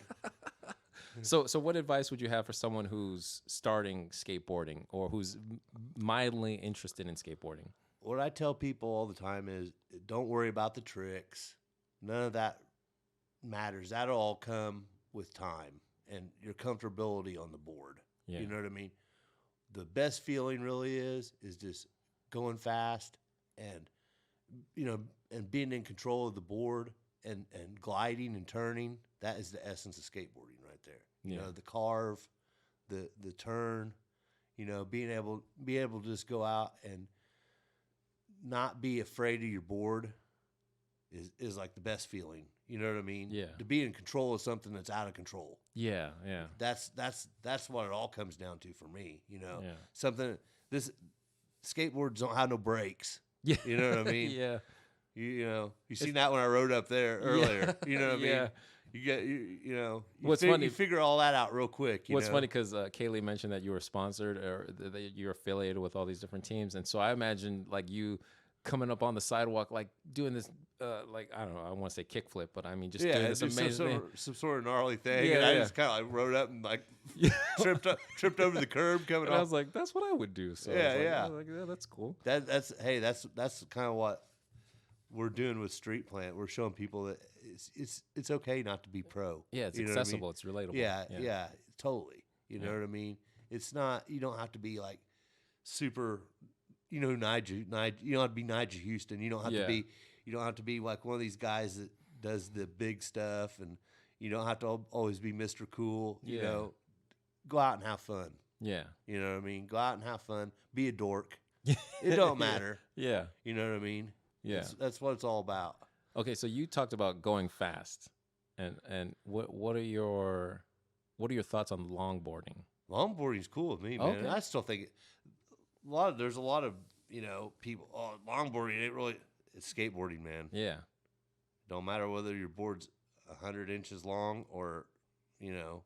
So what advice would you have for someone who's starting skateboarding or who's mildly interested in skateboarding? What I tell people all the time is don't worry about the tricks. None of that matters. That'll all come with time and your comfortability on the board. Yeah. You know what I mean? The best feeling really is just going fast and, you know, and being in control of the board and gliding and turning. That is the essence of skateboarding right there. You Yeah. know, the carve, the turn, you know, being able to just go out and not be afraid of your board is like the best feeling. You know what I mean? Yeah. To be in control of something that's out of control. Yeah, yeah. That's what it all comes down to for me. You know, Yeah. something this skateboards don't have no brakes. Yeah. You know what I mean? Yeah. You know, you seen that when I rode up there earlier. You know what I mean? Yeah. You get you know. What's funny- You figure all that out real quick. What's know? funny because Kaylee mentioned that you were sponsored or that you're affiliated with all these different teams, and so I imagine like you coming up on the sidewalk, like doing this, like I don't know, I want to say kickflip, but I mean just doing this do amazing thing. some sort of gnarly thing. Yeah, and I yeah. just kind of like rode up and like tripped over the curb coming And I off. was like, that's what I would do. So I Yeah, was like, yeah. I was like, yeah, that's cool. That's kind of what we're doing with Street Plant. We're showing people that it's okay not to be pro. Yeah, it's You know what I mean? accessible. It's relatable. Yeah, totally. You know Yeah. what I mean? It's not. You don't have to be like super. You know, you don't have to be Nigel Houston. You don't have Yeah. to be. You don't have to be like one of these guys that does the big stuff, and you don't have to always be Mr. Cool. You Yeah. know, go out and have fun. Yeah. You know what I mean? Go out and have fun. Be a dork. It don't matter. Yeah. You know what I mean? Yeah. That's what it's all about. Okay, so you talked about going fast, and what are your thoughts on longboarding? Longboarding's cool with me, man. Okay. I still think there's a lot of, you know, people, oh, longboarding ain't really, it's skateboarding, man. Yeah. Don't matter whether your board's 100 inches long or, you know,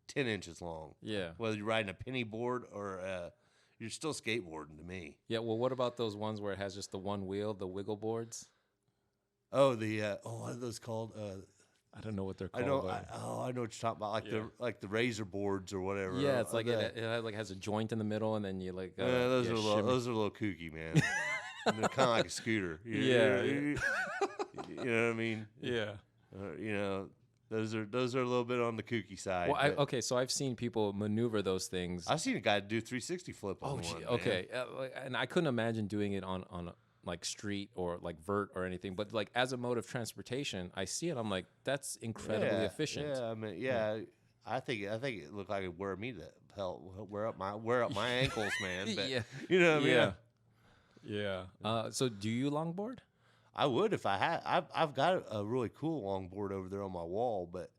10 inches long. Yeah. Whether you're riding a penny board or you're still skateboarding to me. Yeah. Well, what about those ones where it has just the one wheel, the wiggle boards? Oh, what are those called? I don't know what they're I called. know. I know what you're talking about, like the razor boards or whatever. Yeah, it's like it like has a joint in the middle, and then you like. Those are a little kooky, man. They're kind of like a scooter. You know what I mean? Yeah. You know, those are a little bit on the kooky side. Well, okay, so I've seen people maneuver those things. I've seen a guy do 360 flip on one. Okay, and I couldn't imagine doing it on like street or like vert or anything, but like as a mode of transportation, I see it. I'm like, that's incredibly efficient. Yeah, I mean, I think it looked like it wear me to hell, wear up my ankles, man. But, you know what I mean? Yeah. So do you longboard? I would if I had. I've got a really cool longboard over there on my wall, but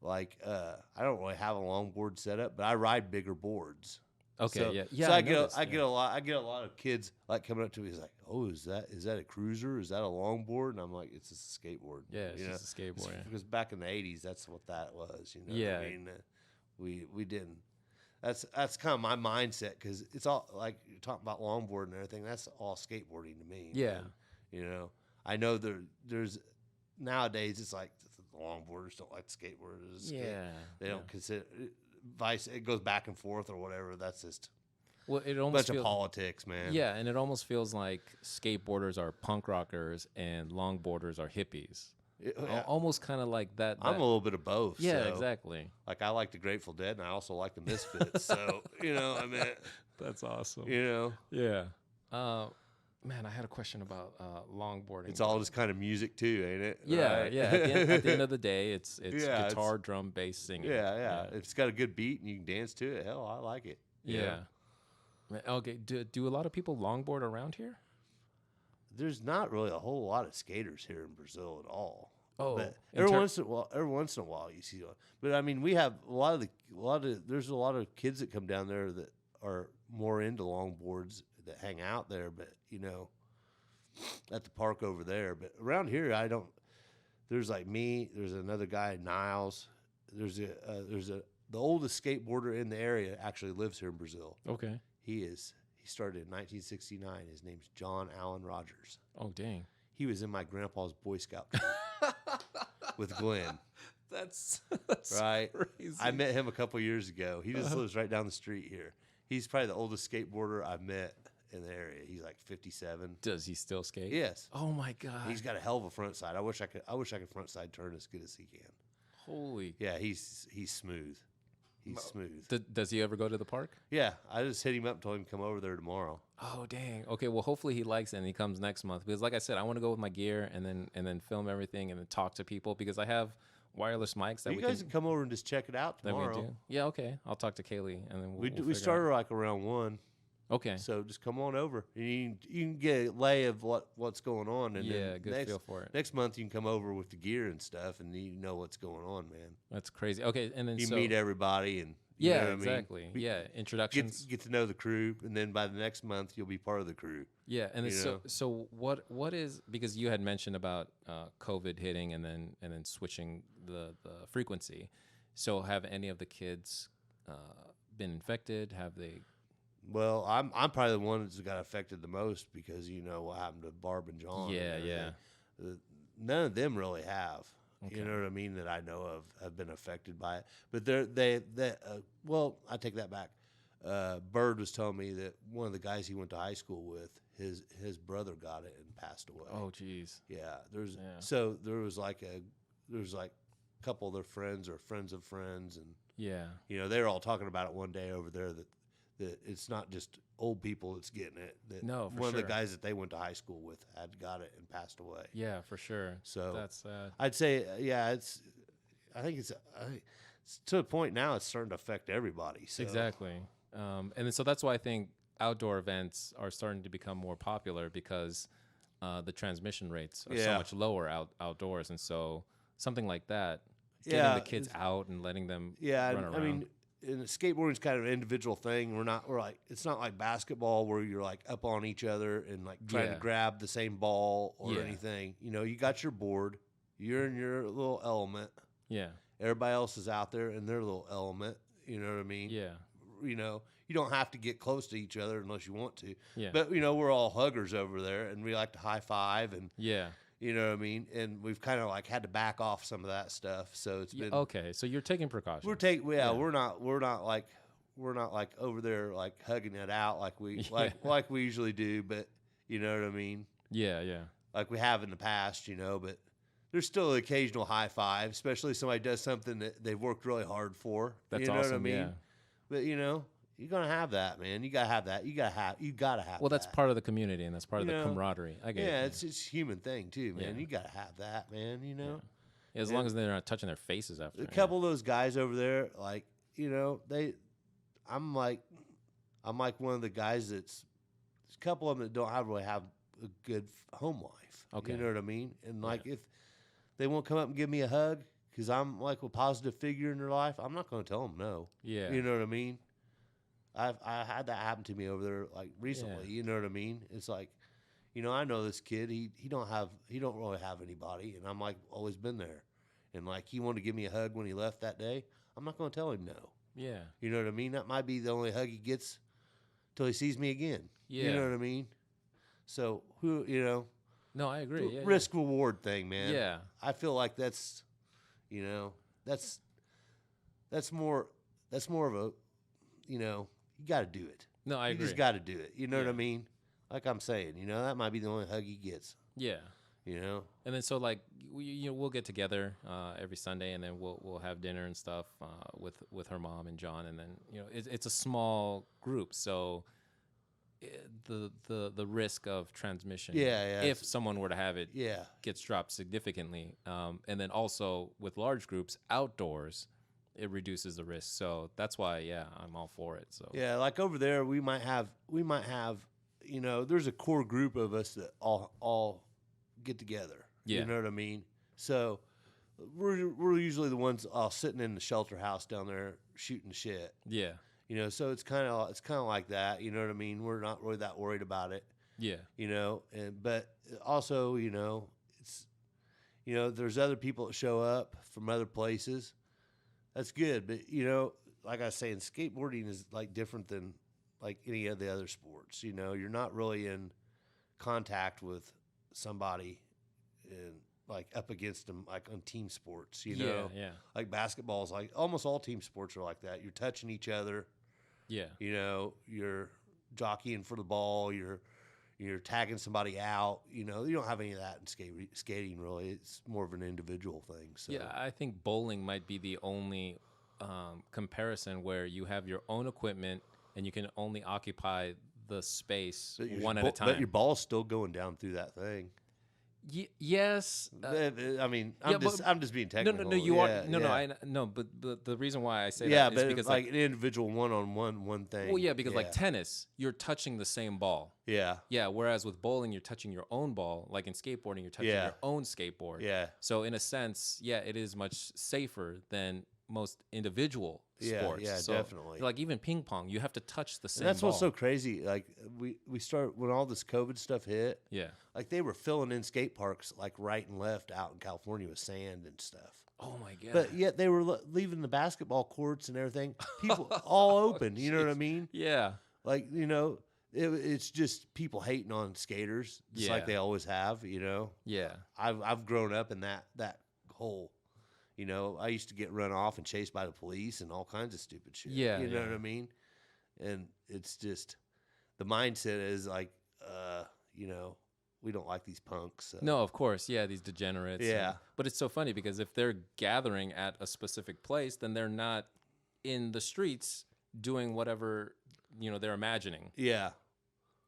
like I don't really have a longboard set up, but I ride bigger boards. Okay, So, yeah. So I get a lot of kids like coming up to me. He's like, "Oh, is that a cruiser? Is that a longboard?" And I'm like, "It's a skateboard." Yeah, it's just a skateboard. Because back in the '80s, that's what that was. You know, yeah. I mean, we didn't. That's kind of my mindset because it's all like you're talking about longboard and everything. That's all skateboarding to me. Yeah. Man. You know, I know there's nowadays it's like the longboarders don't like the skateboarders. They don't consider. It goes back and forth or whatever. That's just it almost bunch of politics, man. Yeah, and it almost feels like skateboarders are punk rockers and longboarders are hippies. Almost kind of like that. I'm a little bit of both. Yeah, so, exactly. Like I like the Grateful Dead, and I also like the Misfits. So I mean, that's awesome. Yeah. Man, I had a question about longboarding. It's all just kind of music too, ain't it? Yeah, right? yeah. At the end of the day, it's guitar, drum, bass, singing. Yeah. If it's got a good beat and you can dance to it, hell, I like it. Yeah. Okay. Do a lot of people longboard around here? There's not really a whole lot of skaters here in Brazil at all. Oh, but every once in a while you see one. But I mean, we have there's a lot of kids that come down there that are more into longboards that hang out there, but at the park over there. But around here, there's like me. There's another guy, Niles. There's the oldest skateboarder in the area actually lives here in Brazil. Okay. He started in 1969. His name's John Allen Rogers. Oh, dang. He was in my grandpa's Boy Scout troop with Glenn. That's right. Crazy. I met him a couple years ago. He just lives right down the street here. He's probably the oldest skateboarder I've met in the area. He's like 57. Does he still skate? Yes. Oh my God. He's got a hell of a front side. I wish I could front side turn as good as he can. Holy. Yeah, he's smooth. He's smooth. Does he ever go to the park? Yeah, I just hit him up and told him to come over there tomorrow. Oh dang. Okay, well hopefully he likes it and he comes next month because like I said, I want to go with my gear and then film everything and then talk to people because I have wireless mics that you guys can come over and just check it out tomorrow. That we do. Yeah, okay. I'll talk to Kaylee and then we started like around 1. Okay. So just come on over. You can get a lay of what's going on. And then good feel for it. Next month you can come over with the gear and stuff, and you know what's going on, man. That's crazy. Okay, and then you meet everybody, and you know what exactly. I mean? Yeah, introductions. Get to know the crew, and then by the next month you'll be part of the crew. Yeah, and then so what is, because you had mentioned about COVID hitting and then switching the frequency. So have any of the kids been infected? Have they? Well, I'm probably the one that's got affected the most because you know what happened to Barb and John. Yeah. None of them really have. Okay. You know what I mean? That I know of have been affected by it. But well, I take that back. Bird was telling me that one of the guys he went to high school with, his brother got it and passed away. Oh, geez. Yeah. So there was like a couple of their friends or friends of friends, and they were all talking about it one day over there that it's not just old people that's getting it. That one of the guys that they went to high school with had got it and passed away. Yeah, for sure. So that's sad. I'd say, I think it's to the point now it's starting to affect everybody. So. Exactly. And so that's why I think outdoor events are starting to become more popular because the transmission rates are so much lower outdoors. And so something like that, getting the kids out and letting them run around. I mean, and skateboarding is kind of an individual thing. It's not like basketball where you're like up on each other and like trying to grab the same ball or anything. You got your board, you're in your little element. Yeah. Everybody else is out there in their little element. You know what I mean? Yeah. You don't have to get close to each other unless you want to. Yeah. But we're all huggers over there and we like to high five and You know what I mean? And we've kind of like had to back off some of that stuff. So it's been Okay, so you're taking precautions. we're not like over there like hugging it out like we like we usually do, but you know what I mean? Yeah, yeah. Like we have in the past, you know, but there's still the occasional high five, especially if somebody does something that they've worked really hard for. That's you know awesome. what I mean? Yeah. But you know, you're gonna have that, man. You gotta have that. You gotta have. Well, that's that. part of the community, and that's part You of the know? camaraderie. I get it. Yeah, it's a human thing too, man. Yeah. You gotta have that, man. You know. Yeah, as long as they're not touching their faces after. A couple of those guys over there, like you know, I'm like one of the guys that's. There's a couple of them that don't really have a good home life. Okay. You know what I mean? And like if they won't come up and give me a hug because I'm like a positive figure in their life, I'm not going to tell them no. Yeah. You know what I mean? I had that happen to me over there like recently. Yeah. You know what I mean? It's like, you know, I know this kid. He don't really have anybody, and I'm like always been there. And like he wanted to give me a hug when he left that day. I'm not going to tell him no. Yeah. You know what I mean? That might be the only hug he gets till he sees me again. Yeah. You know what I mean? So who you know? No, I agree. Yeah, risk reward thing, man. Yeah. I feel like that's, you know, that's more of a, you know, you got to do it. No, I agree. You just got to do it. You know what I Yeah. mean? Like I'm saying, you know, that might be the only hug he gets. Yeah. You know. And then so like we'll get together every Sunday, and then we'll have dinner and stuff with her mom and John, and then you know it's a small group, so the risk of transmission, if someone were to have it, gets dropped significantly. And then also with large groups outdoors, it reduces the risk. So that's why I'm all for it. So yeah, like over there we might have you know, there's a core group of us that all get together. Yeah. You know what I mean? So we're usually the ones all sitting in the shelter house down there shooting shit. Yeah. You know, so it's kind of like that. You know what I mean? We're not really that worried about it. Yeah. You know, but also, you know, it's, you know, there's other people that show up from other places. That's good, but you know, like I was saying, skateboarding is like different than like any of the other sports. You know, you're not really in contact with somebody and like up against them like on team sports, you know. Yeah. Like basketball is like almost all team sports are like that. You're touching each other. Yeah. You know, you're jockeying for the ball, you're tagging somebody out, you know. You don't have any of that in skating really. It's more of an individual thing. So yeah, I think bowling might be the only comparison where you have your own equipment and you can only occupy the space one at a time. But your ball's still going down through that thing. Yes, I mean, I'm just being technical. No, you are. No, but the reason why I say that is because like an individual one thing. Well, yeah, because like tennis, you're touching the same ball. Yeah. Yeah. Whereas with bowling, you're touching your own ball. Like in skateboarding, you're touching your own skateboard. Yeah. So in a sense, it is much safer than most individual sports. Yeah, so, definitely. Like even ping pong, you have to touch the same And that's ball. what's so crazy. Like we start when all this COVID stuff hit. Yeah. Like they were filling in skate parks like right and left out in California with sand and stuff. Oh my god! But yet they were leaving the basketball courts and everything. People all open. You know what I mean? Yeah. Like you know, it's just people hating on skaters, just like they always have. You know. Yeah. I've grown up in that whole. You know, I used to get run off and chased by the police and all kinds of stupid shit. Yeah. You know what I mean? And it's just the mindset is like, you know, we don't like these punks. So. No, of course. Yeah, these degenerates. Yeah. But it's so funny because if they're gathering at a specific place, then they're not in the streets doing whatever, you know, they're imagining. Yeah.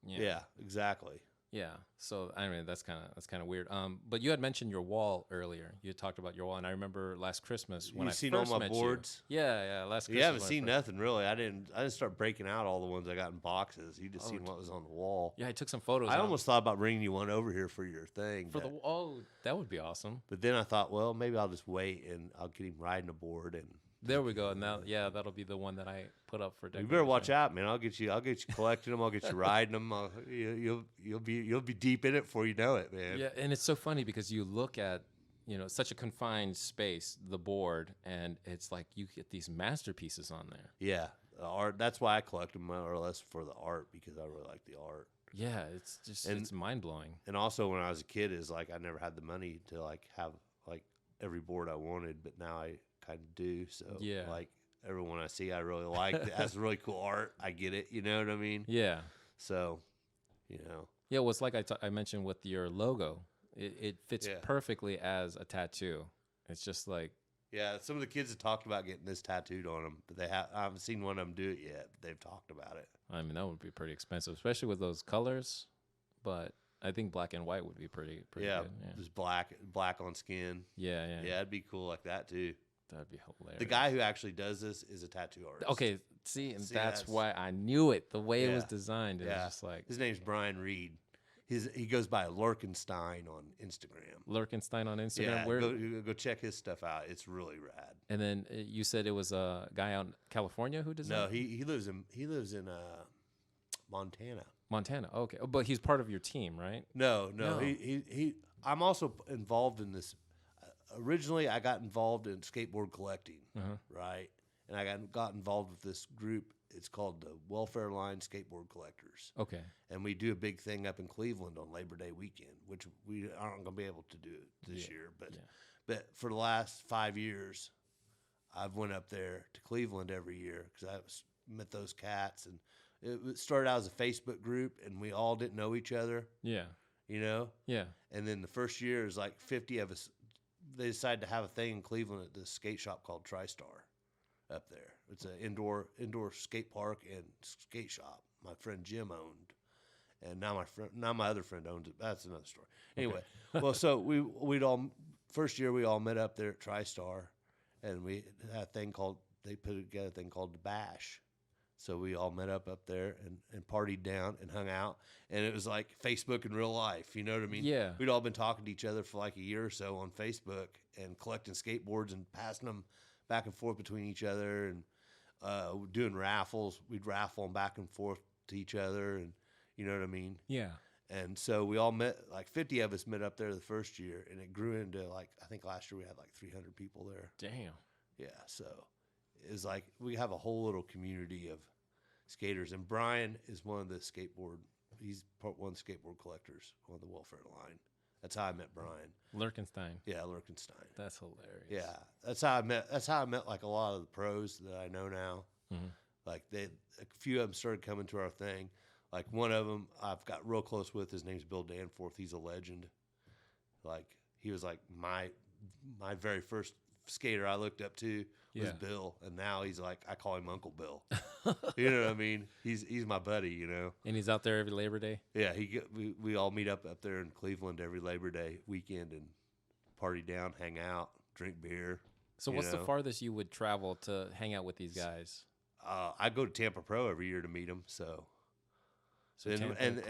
Yeah, exactly. Yeah. So I mean that's kind of weird. But you had mentioned your wall earlier. You had talked about your wall, and I remember last Christmas when seen first all my met boards. You. Yeah. Last Christmas. You haven't seen nothing really. I didn't start breaking out all the ones I got in boxes. You just seen what was on the wall. Yeah, I took some photos. I almost thought about bringing you one over here for your thing. For the wall, that would be awesome. But then I thought, well, maybe I'll just wait and I'll get him riding a board and. There we go. Now, that'll be the one that I put up for. You better watch out, man. I'll get you collecting them. I'll get you riding them. You'll be deep in it before you know it, man. Yeah, and it's so funny because you look at, you know, such a confined space, the board, and it's like you get these masterpieces on there. Yeah, the art. That's why I collect them more or less for the art because I really like the art. Yeah, it's just it's mind blowing. And also when I was a kid, is like I never had the money to like have like every board I wanted, but now I kind of do. So Yeah. like everyone I see, I really like. It has really cool art. I get it. You know what I mean? Yeah. So, you know. Yeah, well, it's like I mentioned with your logo. It fits Yeah. perfectly as a tattoo. It's just like, Yeah, some of the kids have talked about getting this tattooed on them, but I haven't seen one of them do it yet. But they've talked about it. I mean, that would be pretty expensive, especially with those colors. But I think black and white would be pretty Yeah, good. Yeah, just black on skin. yeah, yeah. Yeah, it'd be cool like that too. That'd be hilarious. The guy who actually does this is a tattoo artist. Okay, see, and that's why I knew it. The way it was designed, it was just like his name's Brian Reed. He goes by Lurkenstein on Instagram. Lurkenstein on Instagram. Yeah, Where, go check his stuff out. It's really rad. and then you said it was a guy out in California who designed. No, he lives in Montana. Montana. Okay, oh, but he's part of your team, right? No. He I'm also involved in this. Originally, I got involved in skateboard collecting, right? And I got involved with this group. It's called the Welfare Line Skateboard Collectors. Okay. And we do a big thing up in Cleveland on Labor Day weekend, which we aren't going to be able to do this year. But for the last 5 years, I've went up there to Cleveland every year because I met those cats. And it started out as a Facebook group, and we all didn't know each other. Yeah. You know? Yeah. And then the first year is like 50 of us. They decided to have a thing in Cleveland at this skate shop called TriStar up there. It's an indoor skate park and skate shop. My friend Jim owned, and now my other friend owns it. That's another story. Anyway, well, so first year we all met up there at TriStar, and we had a thing called they put together a thing called the Bash. So we all met up there and partied down and hung out. And it was like Facebook in real life. You know what I mean? Yeah. We'd all been talking to each other for like a year or so on Facebook and collecting skateboards and passing them back and forth between each other and doing raffles. We'd raffle them back and forth to each other. And you know what I mean? Yeah. And so we all met, like 50 of us met up there the first year. And it grew into like, I think last year we had like 300 people there. Damn. Yeah. So is like we have a whole little community of skaters, and Brian is one of the he's one of the skateboard collectors on the Welfare Line. That's how I met Brian. Lurkenstein. Yeah, Lurkenstein. That's hilarious. Yeah, that's how I met like a lot of the pros that I know now. Mm-hmm. Like a few of them started coming to our thing. Like one of them I've got real close with. His name's Bill Danforth. He's a legend. Like he was like my very first skater I looked up to was Bill, and now he's like I call him Uncle Bill. You know what I mean? He's my buddy, you know. And he's out there every Labor Day. Yeah, we all meet up there in Cleveland every Labor Day weekend and party down, hang out, drink beer. So what's the farthest you would travel to hang out with these guys? I go to Tampa Pro every year to meet them. So and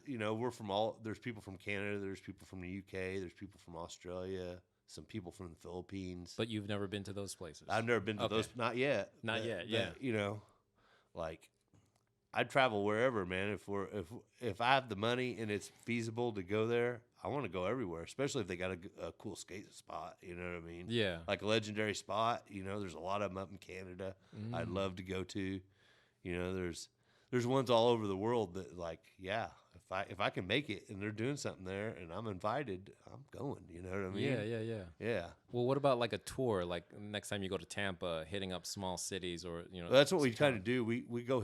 you know we're from there's people from Canada, there's people from the UK, there's people from Australia. Some people from the Philippines. But you've never been to those places? I've never been to those. Not yet. Not yet, yeah. You know, like, I'd travel wherever, man. If I have the money and it's feasible to go there, I want to go everywhere, especially if they got a cool skate spot. You know what I mean? Yeah. Like a legendary spot. You know, there's a lot of them up in Canada. I'd love to go to. You know, there's ones all over the world that, like, yeah, if I can make it and they're doing something there and I'm invited, I'm going. You know what I mean? Yeah. Well, what about like a tour? Like next time you go to Tampa, hitting up small cities, or Well, that's what we kind of do. We go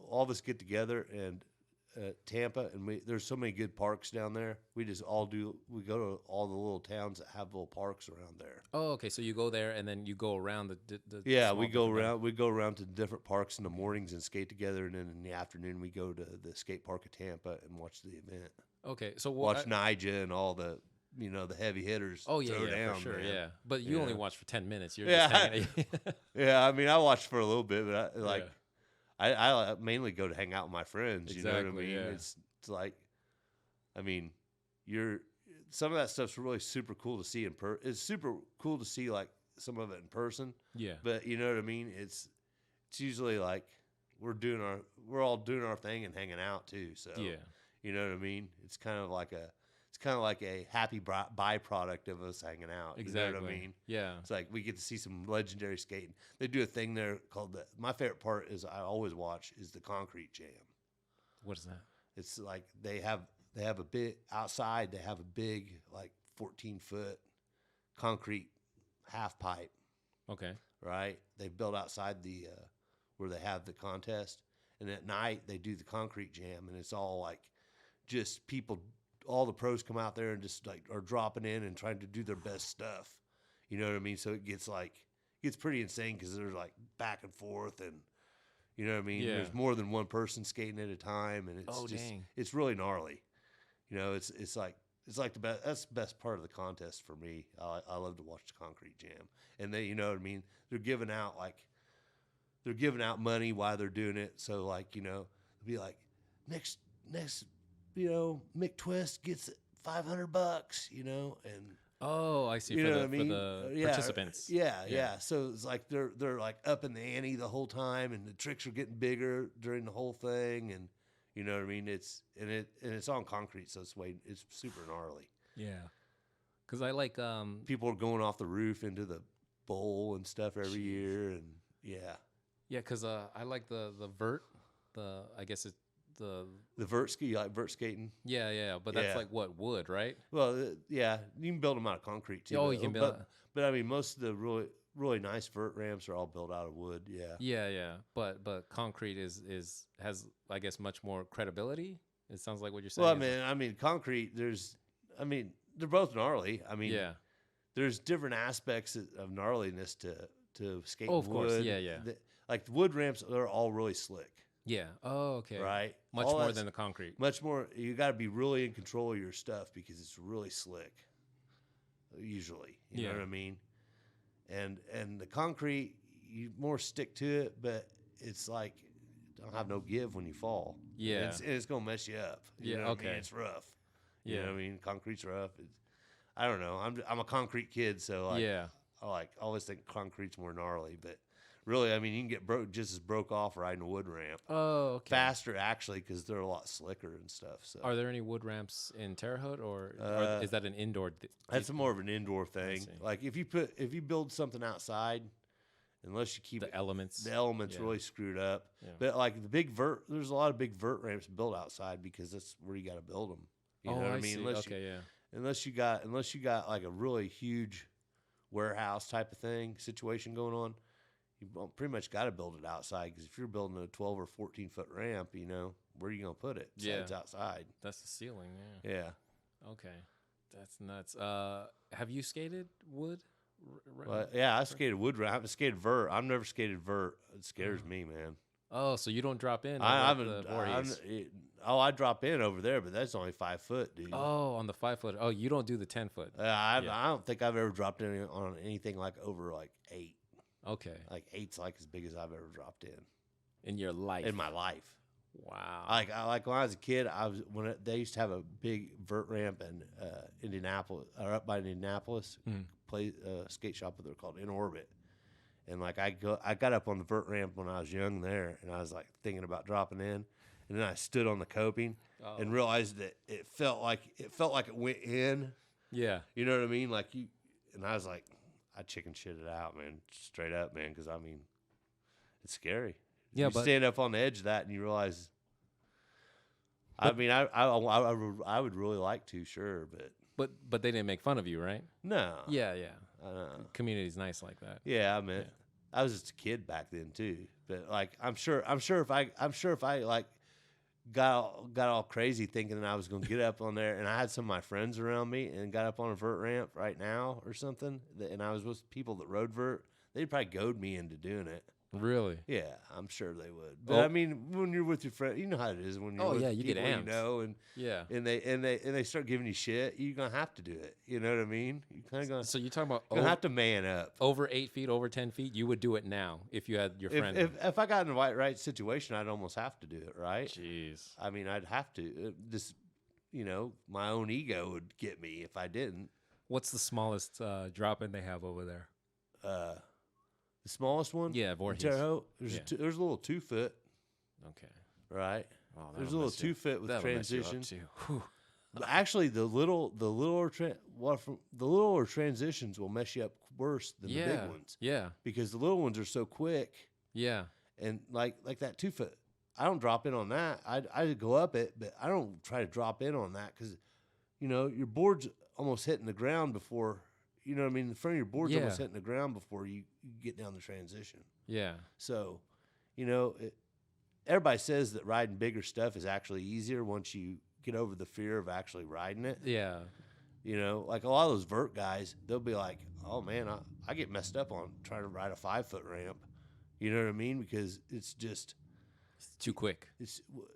all of us get together and Tampa, and there's so many good parks down there. We go to all the little towns that have little parks around there. Oh, okay. So you go there and then you go around the yeah, we go around to different parks in the mornings and skate together, and then in the afternoon we go to the skate park of Tampa and watch the event. Okay, so watch Nija and all the the heavy hitters. Oh yeah, down, for sure, man. yeah. But you only watch for 10 minutes. You're just hanging. Yeah, I mean I watched for a little bit, but I mainly go to hang out with my friends. Exactly, you know what I mean? Yeah. It's like, I mean, some of that stuff's really super cool to see It's super cool to see like some of it in person. Yeah. But you know what I mean? It's usually like we're all doing our thing and hanging out too. So yeah. You know what I mean? It's kind of like a happy byproduct of us hanging out. Exactly. You know what I mean? Yeah. It's like we get to see some legendary skating. They do a thing there called my favorite part is I always watch is the Concrete Jam. What is that? It's like they have a big outside. They have a big like 14-foot concrete half pipe. Okay. Right. They built outside the where they have the contest, and at night they do the concrete jam, and it's all like just people. All the pros come out there and just like are dropping in and trying to do their best stuff. You know what I mean? So it gets pretty insane because they're like back and forth, and you know what I mean. Yeah. There's more than one person skating at a time, and it's it's really gnarly. You know, it's like the best. That's the best part of the contest for me. I love to watch the concrete jam, and they, you know what I mean. They're giving out money while they're doing it. So like, you know, it'll be like next. You know, Mick Twist gets $500, you know, and oh, I see. You know what I mean? For the participants. Yeah. So it's like they're like up in the ante the whole time, and the tricks are getting bigger during the whole thing, and you know what I mean. It's on concrete, so it's super gnarly. Yeah, because I like people are going off the roof into the bowl and stuff every year, and yeah. Yeah, because I like the vert. I guess it's the vert ski. You like vert skating? Yeah, but that's like what, wood, right? Well, yeah, you can build them out of concrete too. Oh, you can build. But I mean, most of the really nice vert ramps are all built out of wood. Yeah. But concrete has I guess much more credibility. It sounds like what you're saying. Well, I mean, concrete. They're both gnarly. I mean, yeah. There's different aspects of gnarliness to skating. Oh, of wood. course. Yeah. Like the wood ramps, they're all really slick. Yeah. Oh, okay. Right. Much more than the concrete. Much more. You got to be really in control of your stuff because it's really slick. Usually, you know what I mean. And the concrete, you more stick to it, but it's like don't have no give when you fall. Yeah. It's gonna mess you up. You know what I mean? It's rough. You know what I mean? Concrete's rough. I don't know. I'm a concrete kid, so like, I always think concrete's more gnarly, but. Really, I mean, you can get just as broke off riding a wood ramp. Oh, okay. Faster, actually, because they're a lot slicker and stuff. So, are there any wood ramps in Terre Haute, or is that an indoor? That's more of an indoor thing. Like if you build something outside, unless you keep the elements really screwed up. Yeah. But like the big vert, there's a lot of big vert ramps built outside because that's where you got to build them. You know what I mean? Unless you got like a really huge warehouse type of situation going on. You pretty much got to build it outside because if you're building a 12 or 14-foot ramp, you know, where are you going to put it? It's outside. That's the ceiling, yeah. Okay. That's nuts. Have you skated wood? Well, yeah, I skated wood ramp. I haven't skated vert. I've never skated vert. It scares me, man. Oh, so you don't drop in? I drop in over there, but that's only 5 foot, dude. Oh, on the 5 foot. Oh, you don't do the 10-foot. I don't think I've ever dropped in on anything like over like 8. Okay. Like 8's like as big as I've ever dropped in your life. In my life. Wow. Like when I was a kid, they used to have a big vert ramp in Indianapolis, or up by Indianapolis, skate shop there called In Orbit. And like I got up on the vert ramp when I was young there, and I was like thinking about dropping in, and then I stood on the coping and realized that it felt like it went in. Yeah. You know what I mean? And I was like, I chicken shit it out, man, straight up, man, because I mean, it's scary. Yeah, you stand up on the edge of that and you realize. I mean, I would really like to, sure, but they didn't make fun of you, right? No. Yeah. Community's nice like that. Yeah, I mean, I was just a kid back then too, but like I'm sure if I like got all crazy thinking that I was going to get up on there, and I had some of my friends around me and got up on a vert ramp right now or something, and I was with people that rode vert, they'd probably goad me into doing it. Really? Yeah, I'm sure they would. But I mean, when you're with your friend, you know how it is when you're with you people get amped. You know, and they start giving you shit, you're gonna have to do it. You know what I mean? You kind of gonna. So you're talking about you're gonna have to man up. Over 8 feet, over 10 feet, you would do it now if you had your friend. If I got in the right situation, I'd almost have to do it, right? Jeez. I mean, I'd have to. My own ego would get me if I didn't. What's the smallest drop-in they have over there? The smallest one? Yeah, Voorhees. Terre Haute. There's a little 2 foot. Okay. Right? Oh, there's a little 2 foot with transitions. Actually, the littler transitions will mess you up worse than the big ones. Yeah. Because the little ones are so quick. Yeah. And like that 2 foot. I don't drop in on that. I go up it, but I don't try to drop in on that because, your board's almost hitting the ground before, you know what I mean? The front of your board's almost hitting the ground before you get down the transition. Yeah. So, everybody says that riding bigger stuff is actually easier once you get over the fear of actually riding it. Yeah. Like a lot of those vert guys, they'll be like, oh man, I get messed up on trying to ride a 5-foot ramp. You know what I mean? Because it's just... It's too quick.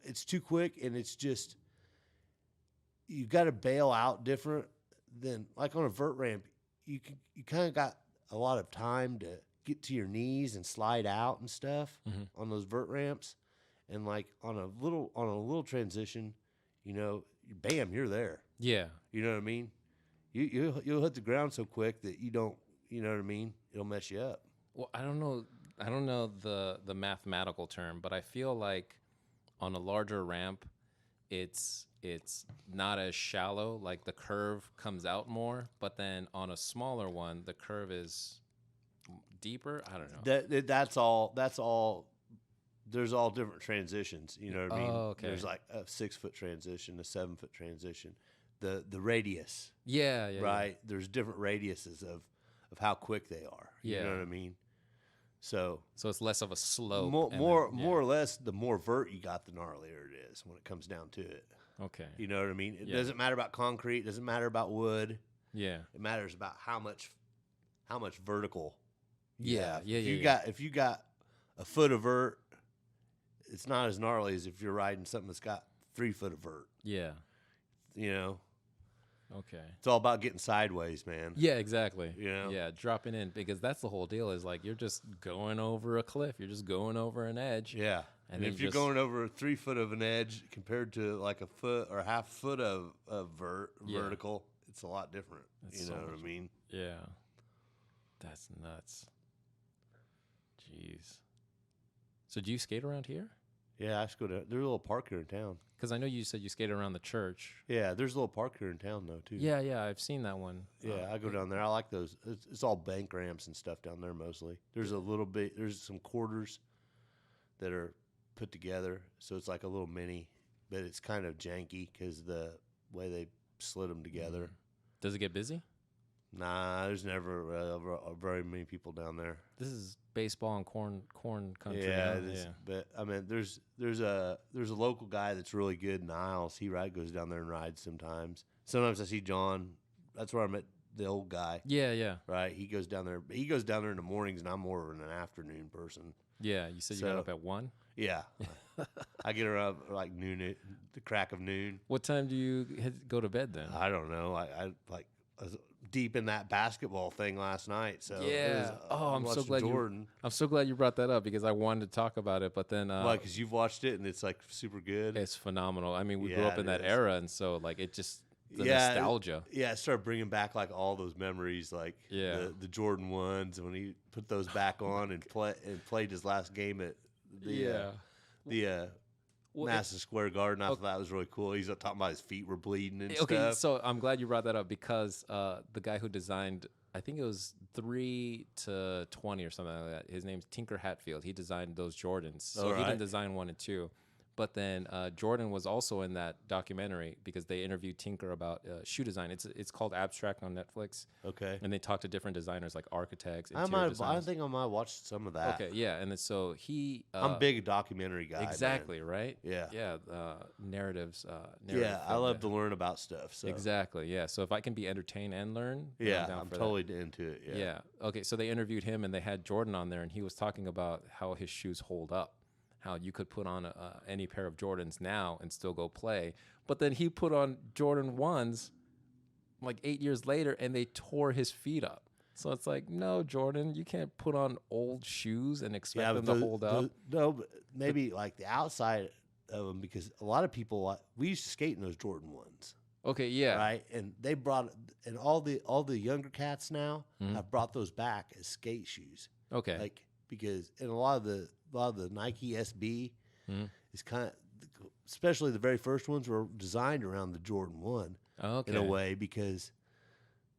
It's too quick, and it's just... You got to bail out different than... Like on a vert ramp, you kind of got a lot of time to get to your knees and slide out and stuff on those vert ramps. And like on a little transition, bam, you're there. Yeah. You know what I mean? You'll hit the ground so quick that you don't, you know what I mean? It'll mess you up. Well, I don't know the mathematical term, but I feel like on a larger ramp, it's not as shallow. Like the curve comes out more, but then on a smaller one, the curve is deeper. I don't know. That's all. There's all different transitions. You know what I mean? Oh, okay. There's like a 6-foot transition, a 7-foot transition. The radius. Yeah. Right. Yeah. There's different radiuses of how quick they are. You know what I mean? So it's less of a slope. More or less, the more vert you got, the gnarlier it is when it comes down to it. Okay. You know what I mean? It doesn't matter about concrete. It doesn't matter about wood. Yeah. It matters about how much vertical. Yeah. If you got a foot of vert, it's not as gnarly as if you're riding something that's got 3 foot of vert. Yeah. Okay. It's all about getting sideways, man. Yeah, exactly. Yeah, dropping in, because that's the whole deal, is like you're just going over a cliff. You're just going over an edge. Yeah. And if you're going over 3 foot of an edge compared to like a foot or half foot of vertical, it's a lot different. That's you know what I mean? Yeah. That's nuts. Jeez. So do you skate around here? Yeah, I just go to. There's a little park here in town. Because I know you said you skated around the church. Yeah, there's a little park here in town though too. Yeah, I've seen that one. Yeah, I go down there. I like those. It's all bank ramps and stuff down there mostly. There's a little bit. There's some quarters that are put together, so it's like a little mini, but it's kind of janky because the way they slid them together. Does it get busy? Nah, there's never very many people down there. This is baseball and corn country. Yeah, huh? But I mean, there's a local guy that's really good, Niles. He goes down there and rides sometimes. Sometimes I see John. That's where I met the old guy. Yeah. Right. He goes down there. He goes down there in the mornings, and I'm more of an afternoon person. Yeah, you said you got up at 1? Yeah. I get around like noon, the crack of noon. What time do you go to bed then? I don't know. I was deep in that basketball thing last night. So yeah. I'm so glad I'm so glad you brought that up, because I wanted to talk about it, but then because you've watched it and it's like super good. It's phenomenal. I mean, we grew up in that era, and so like it just the nostalgia. It started bringing back like all those memories, like the Jordan 1s when he put those back on and played his last game at the Madison Square Garden. I thought that was really cool. He's talking about his feet were bleeding and stuff. So I'm glad you brought that up, because the guy who designed, I think it was 3 to 20 or something like that. His name's Tinker Hatfield. He designed those Jordans. So he didn't design 1 and 2. But then Jordan was also in that documentary, because they interviewed Tinker about shoe design. It's called Abstract on Netflix. Okay. And they talk to different designers, like architects, I think I might watch some of that. Okay, yeah. And then so he... I'm a big documentary guy. Exactly, man. Right? Yeah. Yeah, narratives. I love to learn about stuff. So. Exactly, yeah. So if I can be entertained and learn, I'm totally into it. Yeah. Okay, so they interviewed him, and they had Jordan on there, and he was talking about how his shoes hold up. How you could put on any pair of Jordans now and still go play. But then he put on Jordan 1s like 8 years later, and they tore his feet up. So it's like, no, Jordan, you can't put on old shoes and expect them to hold up. No, but maybe like the outside of them, because a lot of people, we used to skate in those Jordan 1s. Okay, yeah. Right? And they brought, and all the younger cats now have brought those back as skate shoes. Okay. Like, because in a lot of the Nike SB is kind of, especially the very first ones, were designed around the Jordan 1 in a way, because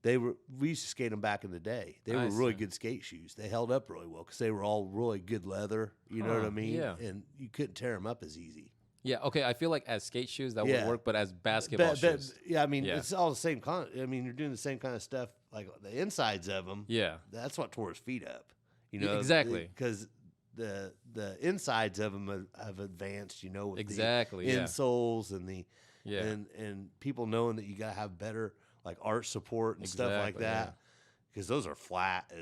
we used to skate them back in the day. They were really good skate shoes. They held up really well because they were all really good leather. You know what I mean? Yeah. And you couldn't tear them up as easy. Yeah. Okay. I feel like as skate shoes that would work, but as basketball shoes. Yeah. I mean, it's all the same I mean, you're doing the same kind of stuff. Like the insides of them. Yeah. That's what tore his feet up. You know exactly because the insides of them have advanced. You know with the insoles and the and people knowing that you gotta have better like arch support and stuff like that because those are flat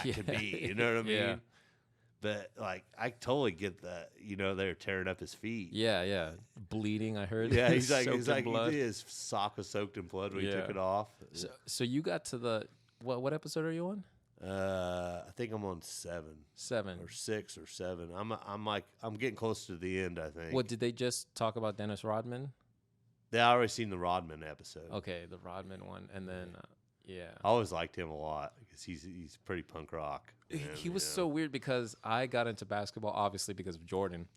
can be. You know what I mean? Yeah. But like I totally get that. You know they're tearing up his feet. Yeah, yeah, bleeding. I heard. Yeah, he's like his sock was soaked in blood when he took it off. So you got to the what episode are you on? I think I'm on 7 or 6 or 7. I'm getting close to the end. I think. What did they just talk about Dennis Rodman? They already seen the Rodman episode. Okay, the Rodman one, and then I always liked him a lot because he's pretty punk rock. He was so weird because I got into basketball obviously because of Jordan.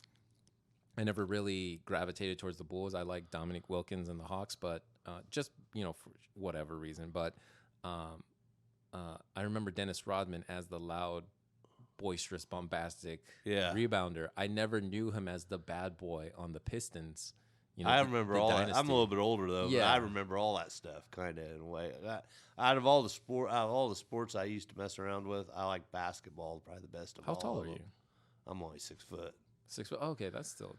I never really gravitated towards the Bulls. I like Dominique Wilkins and the Hawks, but just for whatever reason. But I remember Dennis Rodman as the loud, boisterous, bombastic rebounder. I never knew him as the bad boy on the Pistons. I remember all that. I'm a little bit older though, but I remember all that stuff kind of in a way. Out of all the sports I used to mess around with, I like basketball probably the best of all. How tall are you? I'm only 6 foot. 6 foot. Okay, that's still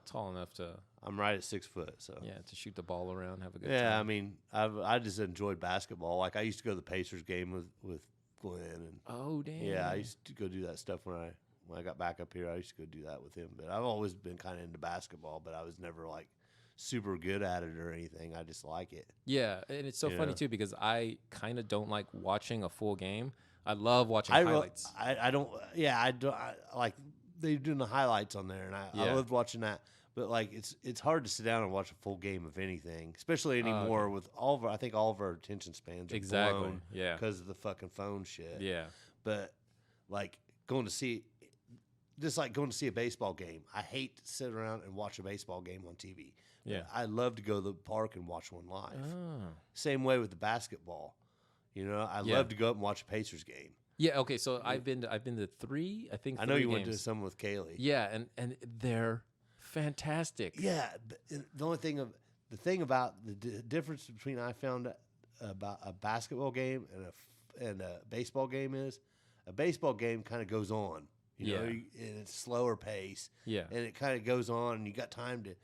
tall enough to. I'm right at 6 foot, so to shoot the ball around, have a good time. Yeah, I mean, I just enjoyed basketball. Like I used to go to the Pacers game with Glenn and. Oh damn. Yeah, I used to go do that stuff when I got back up here. I used to go do that with him. But I've always been kind of into basketball, but I was never like super good at it or anything. I just like it. Yeah, and it's so funny too because I kind of don't like watching a full game. I love watching highlights. I don't. Yeah, I don't. I like they're doing the highlights on there, and I loved watching that. But like it's hard to sit down and watch a full game of anything, especially anymore with I think all of our attention spans are blown because of the fucking phone shit. Yeah. But like going to see a baseball game. I hate to sit around and watch a baseball game on TV. Yeah. I love to go to the park and watch one live. Oh. Same way with the basketball. I love to go up and watch a Pacers game. Yeah, okay, so I've been to 3, I think. I know you went games. to some with Kaylee. Yeah, and they're fantastic. Yeah, the thing about the difference between I found about a basketball game and a baseball game is a baseball game kind of goes on. You know, and it's slower pace. Yeah. And it kind of goes on, and you got time to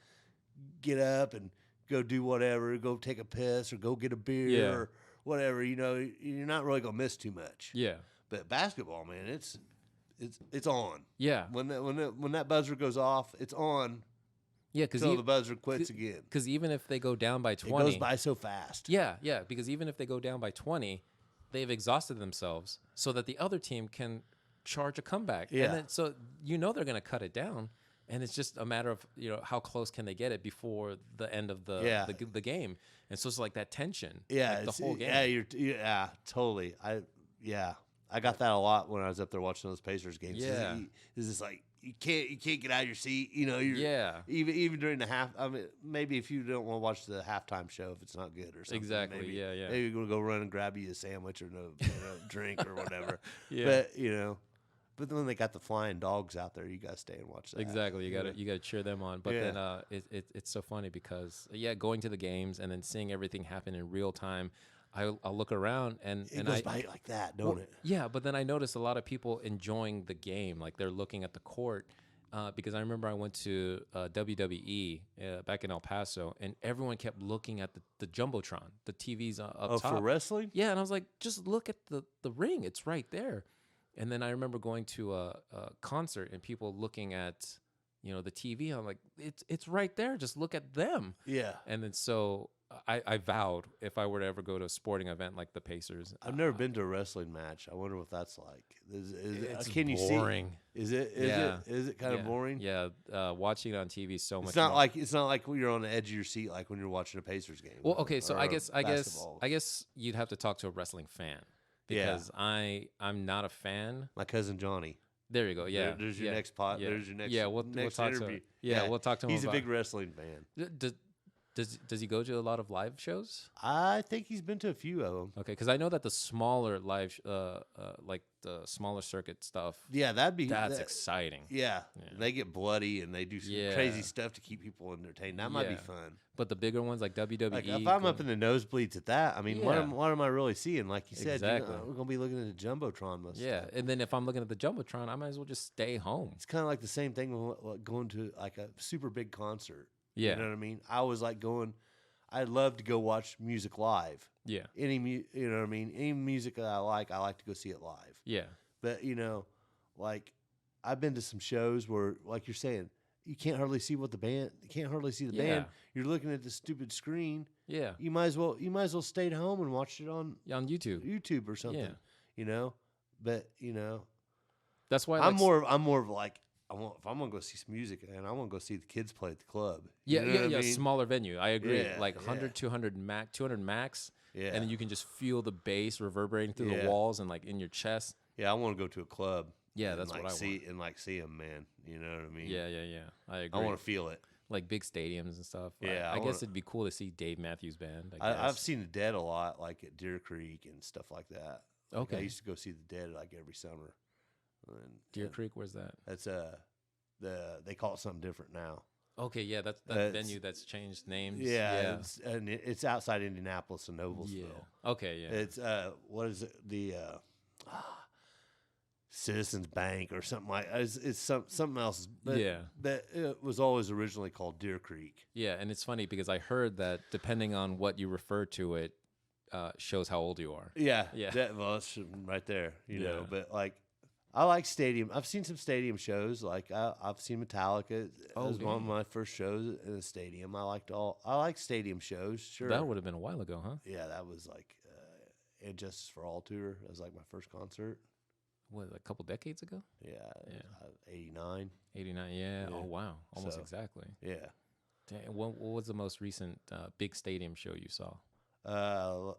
get up and go do whatever, go take a piss or go get a beer or whatever. You're not really gonna miss too much. Yeah. But basketball, man, it's on. Yeah. When that buzzer goes off, it's on. Yeah, because the buzzer quits again. Because even if they go down by 20, it goes by so fast. Yeah, yeah. Because even if they go down by 20, they've exhausted themselves so that the other team can charge a comeback. Yeah. And then, so they're going to cut it down, and it's just a matter of how close can they get it before the end of the game. And so it's like that tension. Yeah, like the whole game. Yeah, totally. I got that a lot when I was up there watching those Pacers games. Yeah, it's just like you can't get out of your seat. Even during the half. I mean, maybe if you don't want to watch the halftime show if it's not good or something. Exactly. Maybe, yeah. Maybe you're gonna go run and grab you a sandwich or a drink or whatever. Yeah. But then when they got the flying dogs out there, you gotta stay and watch that. Exactly. You gotta cheer them on. But then it's so funny because going to the games and then seeing everything happen in real time. I'll look around and it goes by like that, don't it? Yeah, but then I noticed a lot of people enjoying the game, like they're looking at the court. Because I remember I went to WWE back in El Paso, and everyone kept looking at the jumbotron, the TVs up top. Oh, for wrestling? Yeah, and I was like, just look at the ring; it's right there. And then I remember going to a concert and people looking at the TV. I'm like, it's right there. Just look at them. Yeah. And then so. I vowed if I were to ever go to a sporting event like the Pacers. I've never been to a wrestling match. I wonder what that's like. It's boring. Is it? Is it kind of boring? Yeah. Watching it on TV is so much. It's not like you're on the edge of your seat like when you're watching a Pacers game. Well, okay, so I guess you'd have to talk to a wrestling fan because I'm not a fan. My cousin Johnny. There you go. Yeah. There's your next pot. Yeah. There's your next. Yeah. We'll next talk interview. to. Yeah, we'll talk to him. He's a big wrestling fan. Does he go to a lot of live shows? I think he's been to a few of them. Okay, because I know that the smaller like the smaller circuit stuff, Yeah, that's exciting. Yeah, they get bloody and they do some crazy stuff to keep people entertained. That might be fun. But the bigger ones like WWE, like if I'm up in the nosebleeds at that, I mean, what am I really seeing? Like you said, exactly. We're gonna be looking at the jumbotron most. Yeah, and then if I'm looking at the jumbotron, I might as well just stay home. It's kind of like the same thing with going to like a super big concert. Yeah, you know what I mean. I was like going. I'd love to go watch music live. Yeah, you know what I mean. Any music that I like to go see it live. Yeah, but like I've been to some shows where, like you're saying, you can't hardly see what the band. You can't hardly see the band. You're looking at the stupid screen. Yeah, you might as well stay at home and watch it on YouTube or something. But that's why I'm more of like. If I'm gonna go see some music, and I want to go see the kids play at the club. Yeah, I mean? Smaller venue. I agree. Like 100, 200 max. Yeah, and then you can just feel the bass reverberating through the walls and like in your chest. Yeah, I want to go to a club. Yeah, that's like what I want. And like see them, man. You know what I mean? Yeah. I agree. I want to feel it. Like big stadiums and stuff. Yeah, I guess it'd be cool to see Dave Matthews Band. I've seen the Dead a lot, like at Deer Creek and stuff like that. Okay, I used to go see the Dead like every summer. Deer Creek, where's that? That's they call it something different now. Okay, yeah, that's that venue that's changed names. Yeah, it's outside Indianapolis and Noblesville. Yeah. Okay, yeah. It's what is it? The Citizens Bank or something like. It's something else. But, but it was always originally called Deer Creek. Yeah, and it's funny because I heard that depending on what you refer to it, shows how old you are. Yeah. Well, it's right there, you know. But like. I like stadium. I've seen some stadium shows. Like I've seen Metallica. It was one of my first shows in a stadium. I like stadium shows. Sure. That would have been a while ago, huh? Yeah, that was like And Justice for All tour. That was like my first concert. What, a couple decades ago? Yeah. 89. 89. Yeah. Oh wow, almost exactly. Yeah. Dang, what was the most recent big stadium show you saw? Last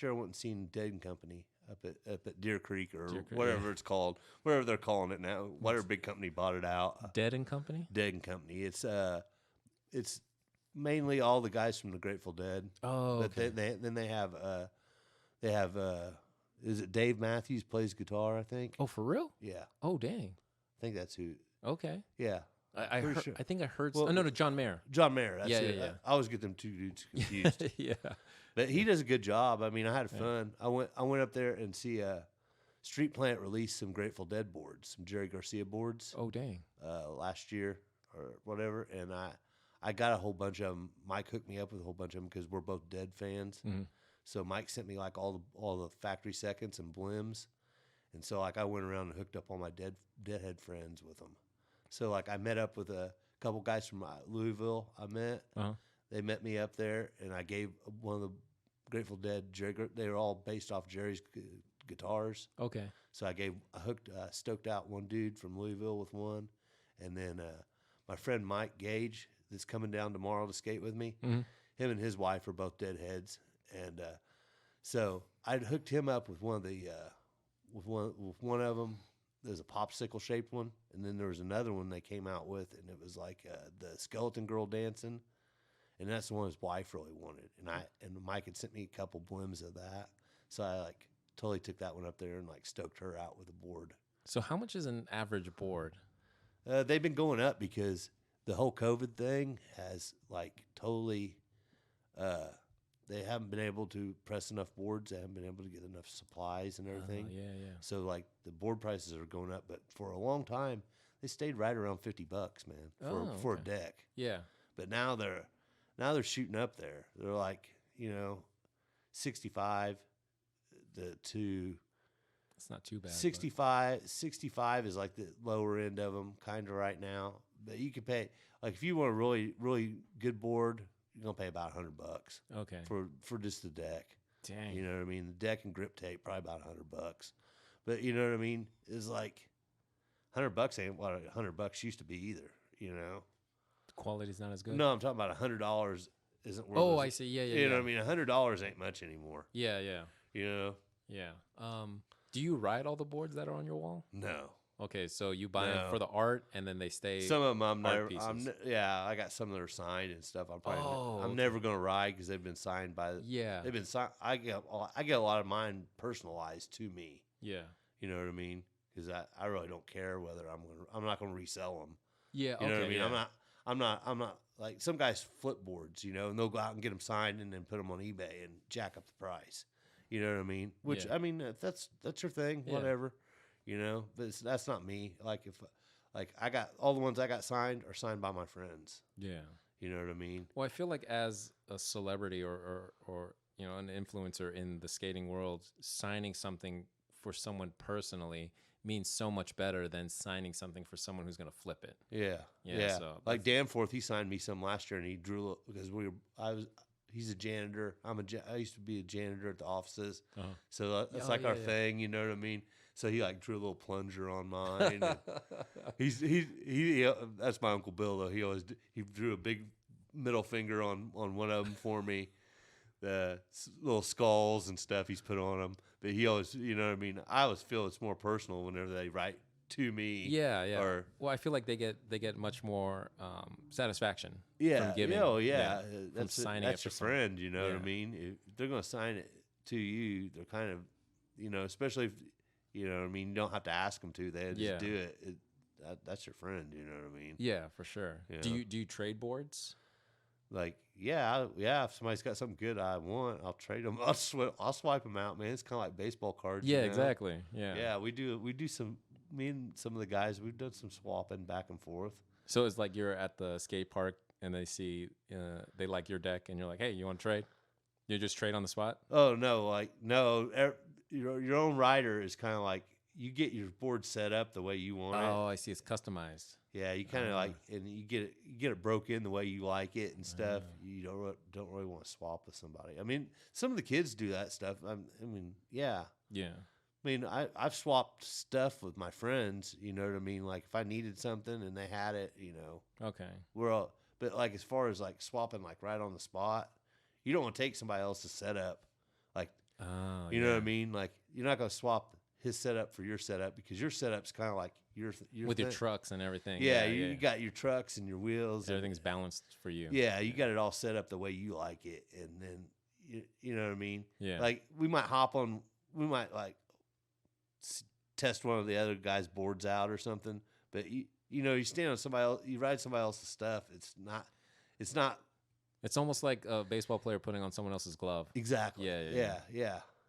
year I went and seen Dead and Company. Up at Deer Creek or whatever it's called, whatever they're calling it now. Whatever big company bought it out. Dead and Company. Dead and Company. It's mainly all the guys from the Grateful Dead. Oh, okay. But they have is it Dave Matthews plays guitar? I think. Oh, for real? Yeah. Oh, dang. I think that's who. Okay. Yeah. I think I heard. Well, no, John Mayer. John Mayer. That's yeah, it. Yeah. I always get them two dudes confused. Yeah. But he does a good job. I mean, I had fun. I went up there and see Street Plant release some Grateful Dead boards, some Jerry Garcia boards. Oh, dang. Last year or whatever, and I got a whole bunch of them. Mike hooked me up with a whole bunch of them because we're both Dead fans. Mm-hmm. So Mike sent me like all the factory seconds and blims, and so like I went around and hooked up all my Deadhead friends with them. So like I met up with a couple guys from Louisville. They met me up there, and I gave one of the Grateful Dead. They were all based off Jerry's guitars. Okay. So I stoked out one dude from Louisville with one, and then my friend Mike Gage that's coming down tomorrow to skate with me. Mm-hmm. Him and his wife are both Deadheads, and so I hooked him up with one of the with one of them. There's a popsicle shaped one, and then there was another one they came out with, and it was like the skeleton girl dancing. And that's the one his wife really wanted. And Mike had sent me a couple blims of that. So I like totally took that one up there and like stoked her out with a board. So how much is an average board? They've been going up because the whole COVID thing has like totally they haven't been able to press enough boards. They haven't been able to get enough supplies and everything. Yeah. So like the board prices are going up, but for a long time they stayed right around $50, man, for a deck. Yeah. But now they're shooting up there. They're like, 65 to it's not too bad. 65 is like the lower end of them kind of right now. But you can pay, like if you want a really, really good board, you're going to pay about $100. Okay. For just the deck. Dang. You know what I mean? The deck and grip tape, probably about $100. But you know what I mean? It's like $100 ain't what $100 used to be either, Quality's not as good. No, I'm talking about $100 isn't worth. Oh, I see. Yeah. You know what I mean? $100 ain't much anymore. Yeah. You know? Yeah. Do you ride all the boards that are on your wall? No. Okay, so you buy them No. for the art, and then they stay. Some of them I'm art never. pieces. Yeah, I got some that are signed and stuff. I'm probably. Oh, I'm okay. never gonna ride because they've been signed by. Yeah. They've been signed. I get a lot of mine personalized to me. Yeah. You know what I mean? Because I really don't care whether I'm not gonna resell them. Yeah. You know what I Okay. mean? Yeah. I'm not like some guys flip boards, you know, and they'll go out and get them signed and then put them on eBay and jack up the price. You know what I mean? Which Yeah. I mean that's your thing, Yeah. whatever. You know, but that's not me. Like I got all the ones I got signed are signed by my friends. Yeah. You know what I mean? Well, I feel like as a celebrity or you know, an influencer in the skating world, signing something for someone personally means so much better than signing something for someone who's going to flip it. Yeah, Yeah, so like Danforth, he signed me some last year, and he drew because he's a janitor. I used to be a janitor at the offices, so that's like our thing. You know what I mean? So he like drew a little plunger on mine. And he that's my Uncle Bill though. He drew a big middle finger on one of them for me. The little skulls and stuff he's put on them, but he always, you know what I mean. I always feel it's more personal whenever they write to me. Yeah, yeah. Or well, I feel like they get much more satisfaction. yeah, from giving. That's signing that's it your for friend. You know what I Yeah. mean. If they're gonna sign it to you, they're kind of, you know, especially if you know what I mean. You don't have to ask them to. They just do it. That's your friend. You know what I mean. Yeah, for sure. Yeah. Do you trade boards? Like, yeah. If somebody's got something good I want, I'll trade them. I'll swipe them out, man. It's kind of like baseball cards. Yeah, you know? exactly. Yeah. Yeah, we do some. Me and some of the guys, we've done some swapping back and forth. So it's like you're at the skate park and they see they like your deck and you're like, hey, you want to trade? You just trade on the spot? Oh no. Your own rider is kind of like you get your board set up the way you want it. Oh, I see. It's customized. Yeah, you kind of like, and you get it broke in the way you like it and stuff. You don't really want to swap with somebody. I mean, some of the kids do that stuff. I mean, yeah. Yeah. I mean, I've swapped stuff with my friends. You know what I mean? Like if I needed something and they had it, you know. Okay. But like as far as like swapping like right on the spot, you don't want to take somebody else's setup. Like, you know what I mean? Like you're not going to swap his setup for your setup because your setup's kind of like your with thing. your trucks and everything. Yeah, you got your trucks and your wheels. Everything's balanced for you. Yeah, you got it all set up the way you like it, and then you know what I mean. Yeah. Like we might like test one of the other guys' boards out or something, but you know you stand on somebody else, you ride somebody else's stuff. It's not. It's almost like a baseball player putting on someone else's glove. Exactly. Yeah.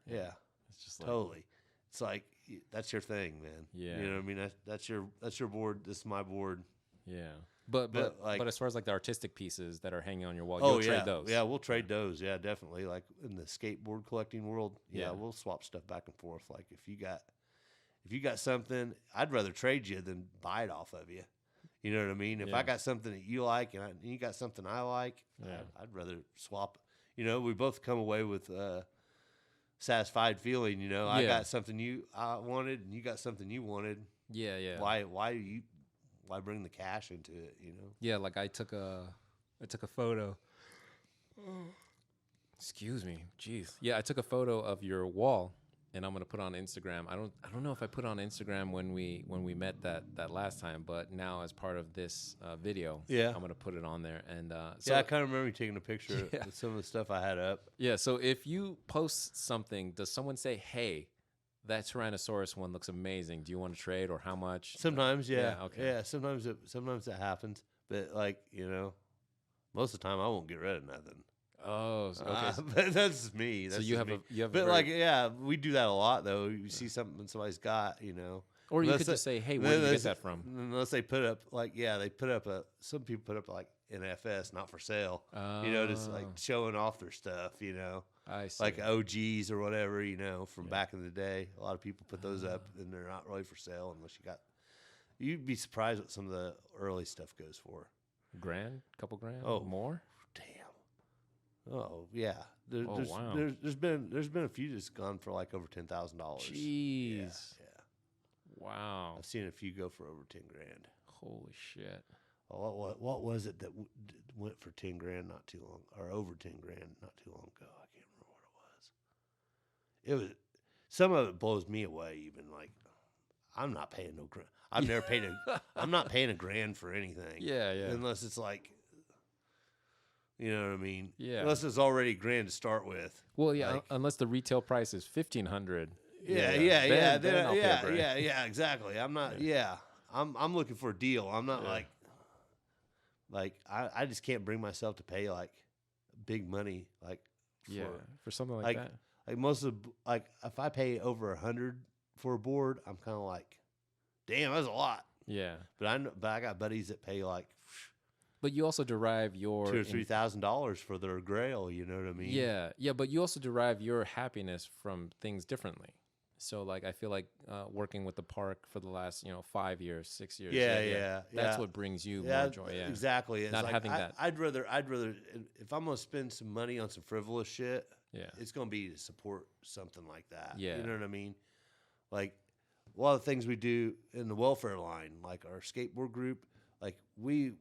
It's just totally. It's like that's your thing, man. Yeah. You know what I mean? That's your board. This is my board. Yeah. But like, as far as like the artistic pieces that are hanging on your wall, you'll trade those. Yeah, we'll trade those. Yeah, definitely. Like in the skateboard collecting world, Yeah. we'll swap stuff back and forth. Like if you got something, I'd rather trade you than buy it off of you. You know what I mean? If I got something that you like and you got something I like, I'd rather swap. You know, we both come away with satisfied feeling. You know, I got something I wanted and you got something you wanted. Yeah. Why bring the cash into it? You know? Yeah, like I took a photo. Excuse me, jeez. Yeah, I took a photo of your wall, and I'm gonna put it on Instagram. I don't know if I put it on Instagram when we met that last time, but now as part of this video, I'm gonna put it on there. And so I kind of remember you taking a picture of some of the stuff I had up. Yeah, so if you post something, does someone say, "Hey, that Tyrannosaurus one looks amazing. Do you want to trade, or how much?" Sometimes, yeah. Okay. Yeah, sometimes that happens, but like you know, most of the time I won't get rid of nothing. Oh, okay. But that's me. That's so you have me. But like, yeah, we do that a lot though. You see something somebody's got, you know, or you could just say, "Hey, where did you get that from?" Unless they put up some people put up like NFS, not for sale. You know, just like showing off their stuff. You know, I see. Like OGs or whatever. You know, from back in the day, a lot of people put those up, and they're not really for sale unless you got. You'd be surprised what some of the early stuff goes for. Couple grand? Oh, more? Damn. Oh yeah. Wow. There's been a few that's gone for like over $10,000. Jeez. Yeah. Wow. I've seen a few go for over 10 grand. Holy shit. What was it that went for 10 grand not too long, or over 10 grand not too long ago? I can't remember what it was. Some of it blows me away. Even like I'm not paying no grand. I've never paid I'm not paying $1,000 for anything. Yeah, yeah. Unless it's like, you know what I mean? Yeah. Unless it's already $1,000 to start with. Well, yeah, Like, unless the retail price is $1,500. Then I'll pay a grand. yeah, exactly. I'm not. I'm looking for a deal. I'm not like I just can't bring myself to pay like big money For something like that. Like most of like if I pay over 100 for a board, I'm kind of like, damn, that's a lot. Yeah. But I got buddies that pay like But you also derive your $2,000 or $3,000 for their grail. You know what I mean? Yeah, yeah. But you also derive your happiness from things differently. So like I feel like working with the park for the last 5 years, 6 years. That's what brings you more joy. Yeah, exactly. It's not like, having that. I'd rather if I'm gonna spend some money on some frivolous shit. Yeah, it's gonna be to support something like that. Yeah, you know what I mean. Like a lot of things we do in the welfare line, like our skateboard group, like we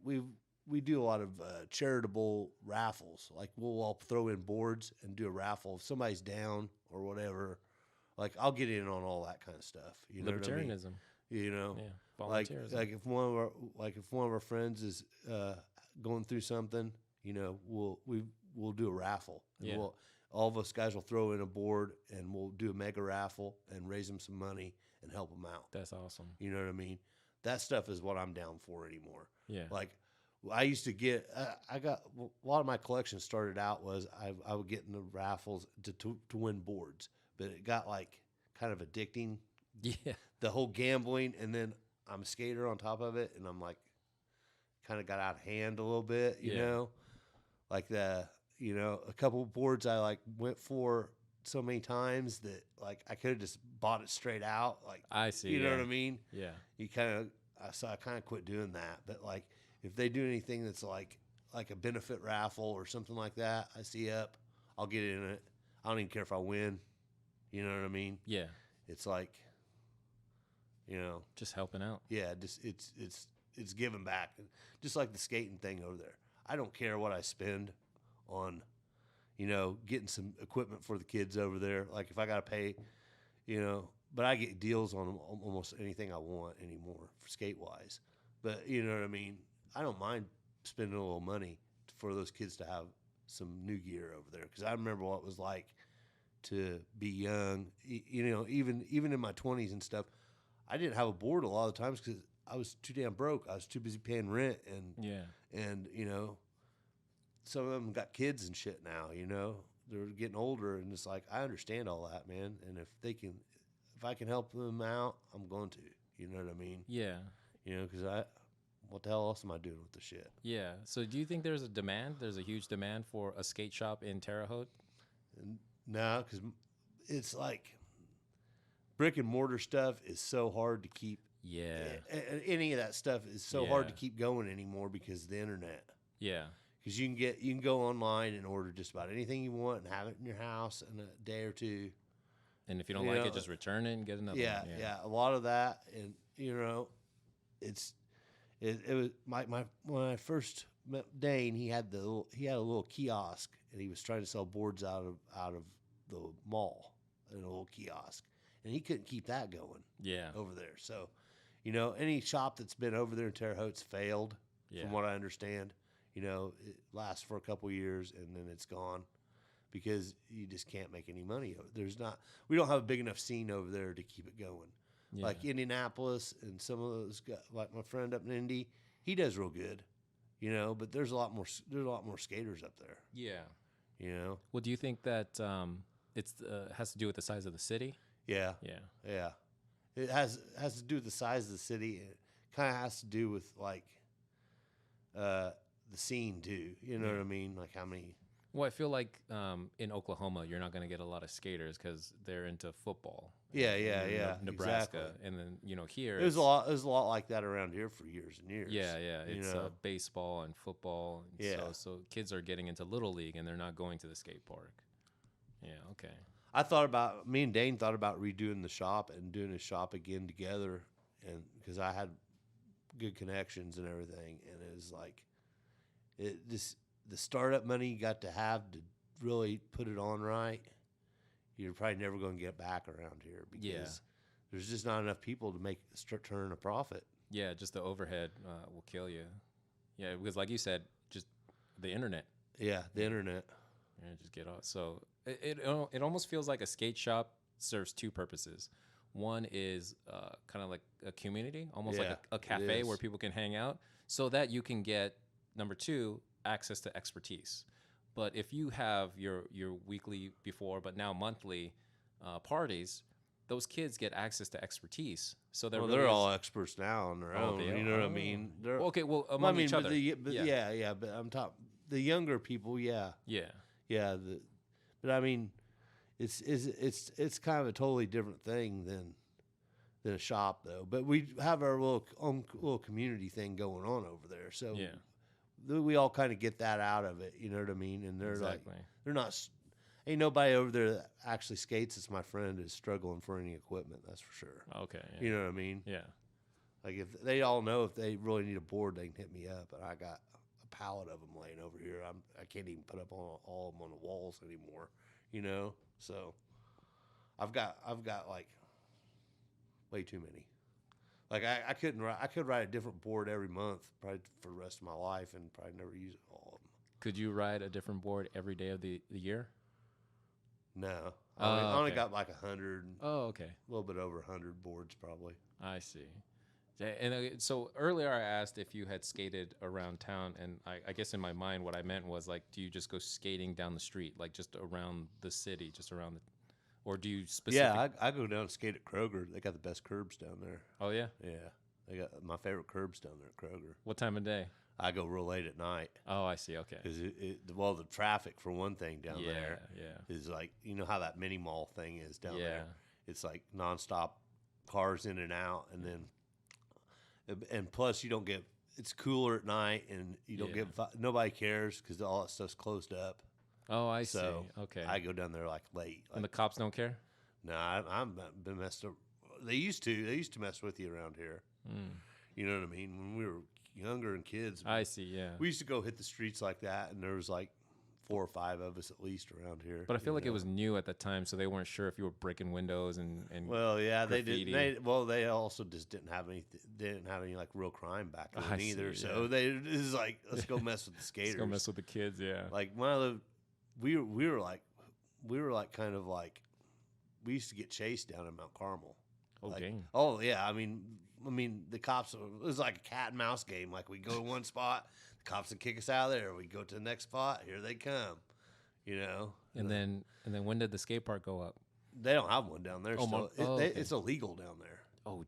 do a lot of charitable raffles. Like we'll all throw in boards and do a raffle if somebody's down or whatever. Like I'll get in on all that kind of stuff. You know what I mean? Libertarianism. You know, volunteerism. Like if one of our friends is going through something, we'll do a raffle. And all of us guys will throw in a board and we'll do a mega raffle and raise them some money and help them out. That's awesome. You know what I mean? That stuff is what I'm down for anymore. Yeah. Like I used to get, I got a lot of my collection started out was I would get in the raffles to win boards, but it got like kind of addicting. Yeah. The whole gambling, and then I'm a skater on top of it, and I'm like, kind of got out of hand a little bit, you know, like a couple of boards I like went for so many times that like I could have just bought it straight out. Like I see, you know what I mean? Yeah. You so I kind of quit doing that. But like if they do anything that's like a benefit raffle or something like that, I see up, I'll get in it. I don't even care if I win. You know what I mean? Yeah. It's like, just helping out. Yeah, just it's giving back. Just like the skating thing over there. I don't care what I spend on, getting some equipment for the kids over there. Like if I got to pay, but I get deals on almost anything I want anymore for skate wise. But you know what I mean? I don't mind spending a little money for those kids to have some new gear over there. Cause I remember what it was like to be young, even in my 20s and stuff. I didn't have a board a lot of the times because I was too damn broke. I was too busy paying rent and some of them got kids and shit now. They're getting older, and it's like I understand all that, man. And if I can help them out, I'm going to. You know what I mean? Yeah. Because what the hell else am I doing with the shit? Yeah. So do you think there's a demand? There's a huge demand for a skate shop in Terre Haute? No, because it's like brick and mortar stuff is so hard to keep. Yeah. Any of that stuff is so hard to keep going anymore because of the internet. Yeah. Because you can go online and order just about anything you want and have it in your house in a day or two. And if you don't like it, just return it and get another one. Yeah. A lot of that, and it was when I first met Dane, he had a little kiosk, and he was trying to sell boards out of the mall in a little kiosk, and he couldn't keep that going. Yeah. Over there, so any shop that's been over there in Terre Haute's failed, from what I understand. It lasts for a couple years and then it's gone because you just can't make any money. We don't have a big enough scene over there to keep it going. Yeah. Like Indianapolis and some of those guys, like my friend up in Indy, he does real good, but there's a lot more skaters up there. Yeah. Well, do you think that it's has to do with the size of the city? Yeah. It has to do with the size of the city. It kind of has to do with like the scene too. You know what I mean? Like how many. Well, I feel like in Oklahoma, you're not going to get a lot of skaters because they're into football. Yeah. Nebraska, exactly. And then here there's a lot like that around here for years and years. Yeah. It's baseball and football. And so kids are getting into Little League and they're not going to the skate park. Yeah. Okay. Me and Dane thought about redoing the shop and doing a shop again together, and because I had good connections and everything, and it was like the startup money you got to have to really put it on right, you're probably never going to get back around here because there's just not enough people to start turning a profit. Yeah, just the overhead will kill you. Yeah, because like you said, just the internet. Yeah, the internet. Yeah, just get off. So it almost feels like a skate shop serves two purposes. One is kind of like a community, almost like a cafe where people can hang out, so that you can get, number two, access to expertise. But if you have your weekly before, but now monthly parties, those kids get access to expertise. So they're all experts now on their own. You know what I mean? Well, okay, well, among each other. But I'm talking the younger people. Yeah. But I mean, it's kind of a totally different thing than a shop, though. But we have our own little community thing going on over there, so we all kind of get that out of it. You know what I mean? And they're like, they're not. Ain't nobody over there that actually skates as my friend is struggling for any equipment. That's for sure. Okay. Yeah. You know what I mean? Yeah. Like if they all know if they really need a board, they can hit me up. And I got a pallet of them laying over here. I can't even put up all of them on the walls anymore. You know, so I've got like way too many. Like I could write a different board every month, probably for the rest of my life, and probably never use all of them. Could you ride a different board every day of the year? No, I only got like 100. Oh, okay. A little bit over 100 boards, probably. I see. And so earlier I asked if you had skated around town, and I guess in my mind what I meant was like, do you just go skating down the street, like just around the city, just around the, or do you specifically? Yeah, I go down and skate at Kroger. They got the best curbs down there. Oh yeah. Yeah, they got my favorite curbs down there at Kroger. What time of day? I go real late at night. Oh, I see. Okay. Because the traffic for one thing down there is like, you know how that mini mall thing is down there. It's like nonstop cars in and out, and plus you don't get. It's cooler at night, and you don't get. Nobody cares because all that stuff's closed up. Oh, I see. Okay. I go down there like late. And the cops don't care? No, I'm been messed up. They used to mess with you around here. You know what I mean? When we were younger and kids. I see, yeah. We used to go hit the streets like that, and there was like 4 or 5 of us at least around here. But I feel like it was new at the time, so they weren't sure if you were breaking windows and well, yeah, graffiti. they did. They also just didn't have any like real crime back then either. See, so it was like, let's go mess with the skaters. Let's go mess with the kids, yeah. Like when I lived, we were like kind of like, we used to get chased down in Mount Carmel. Oh, dang. Oh yeah, I mean, the cops. It was like a cat and mouse game. Like we go to one spot, the cops would kick us out of there. We go to the next spot, here they come. You know. And then when did the skate park go up? They don't have one down there. It's illegal down there. Oh,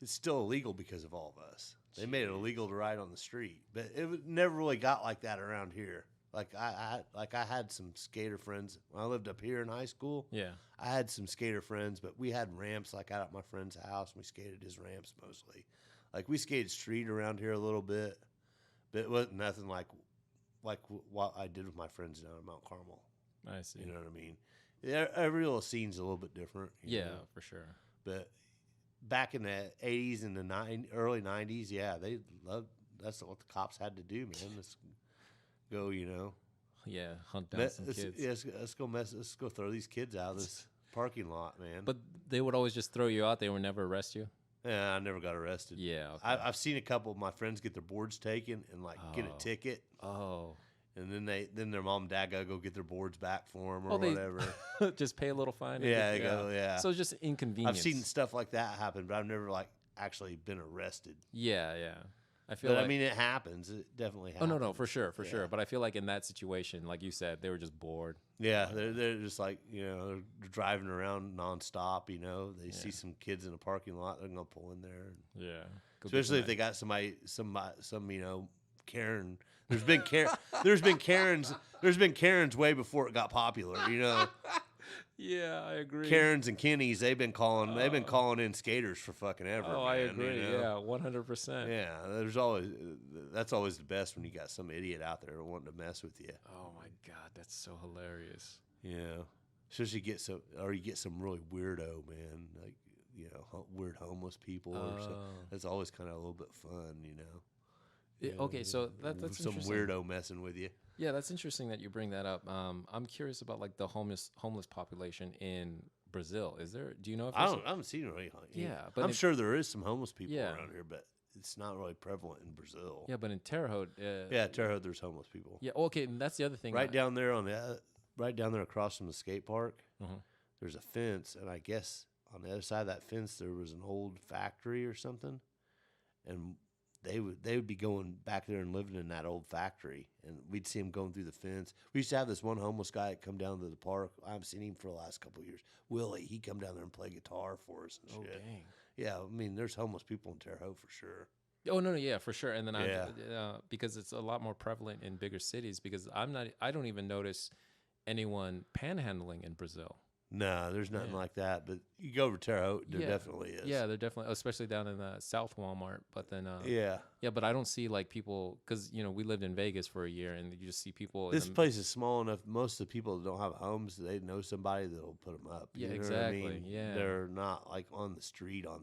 it's still illegal because of all of us. They made it illegal to ride on the street, but it never really got like that around here. Like I had some skater friends when I lived up here in high school. Yeah, I had some skater friends, but we had ramps like out at my friend's house, and we skated his ramps mostly. Like we skated street around here a little bit, but it wasn't nothing like what I did with my friends down at Mount Carmel. I see. You know what I mean? Every little scene's a little bit different. Yeah, know? For sure. But back in the 80s and the early 90s, yeah, they loved. That's what the cops had to do, man. Go, you know. Yeah, hunt down some kids. Yeah, let's go throw these kids out of this parking lot, man. But they would always just throw you out. They would never arrest you? Yeah, I never got arrested. Yeah, okay. I've seen a couple of my friends get their boards taken and like get a ticket. Oh. And then their mom and dad gotta go get their boards back for them or whatever. Just pay a little fine. Yeah, they go. Yeah. So it's just inconvenience. I've seen stuff like that happen, but I've never like actually been arrested. Yeah. I mean, it happens. It definitely happens. Oh no, for sure. But I feel like in that situation, like you said, they were just bored. Yeah, they're just like, you know, they're driving around nonstop. You know, they see some kids in a parking lot, they're gonna pull in there. Yeah, especially if they got some you know, Karen. There's been Karens way before it got popular. You know. Yeah, I agree. Karens and Kennies, they've been calling in skaters for fucking ever. Oh, man, I agree. You know? Yeah, 100%. Yeah, that's always the best when you got some idiot out there wanting to mess with you. Oh my God, that's so hilarious. Yeah, especially you get some really weirdo, man, like, you know, weird homeless people or something. That's always kind of a little bit fun, you know. Okay, so that's some weirdo messing with you. Yeah, that's interesting that you bring that up. I'm curious about like the homeless population in Brazil. Is there? Do you know if I there's haven't seen really. Yeah, but I'm sure there is some homeless people Yeah. around here, but it's not really prevalent in Brazil. yeah, but in Terre Haute, Yeah, Terre Haute, there's homeless people. yeah. Okay, and that's the other thing. Right down there right down there across from the skate park, Uh-huh. there's a fence, and I guess on the other side of that fence there was an old factory or something, and they would be going back there and living in that old factory, and we'd see them going through the fence. We used to have this one homeless guy that come down to the park. I haven't seen him for the last couple of years. Willie, he come down there and play guitar for us and Oh shit. dang. Yeah, I mean, there's homeless people in Terre Haute for sure. Oh no, yeah, for sure. And then Yeah. because it's a lot more prevalent in bigger cities. Because I don't even notice anyone panhandling in Brazil. No, there's nothing Yeah. like that. But you go over to Terre Haute, there Yeah. definitely is. Yeah, they're definitely, especially down in the South Walmart. But then, Yeah. yeah, but I don't see like people because we lived in Vegas for a year, and you just see people. This place is small enough. Most of the people that don't have homes, they know somebody that'll put them up. Yeah, You know exactly, What I mean? yeah. They're not like on the street. Yeah,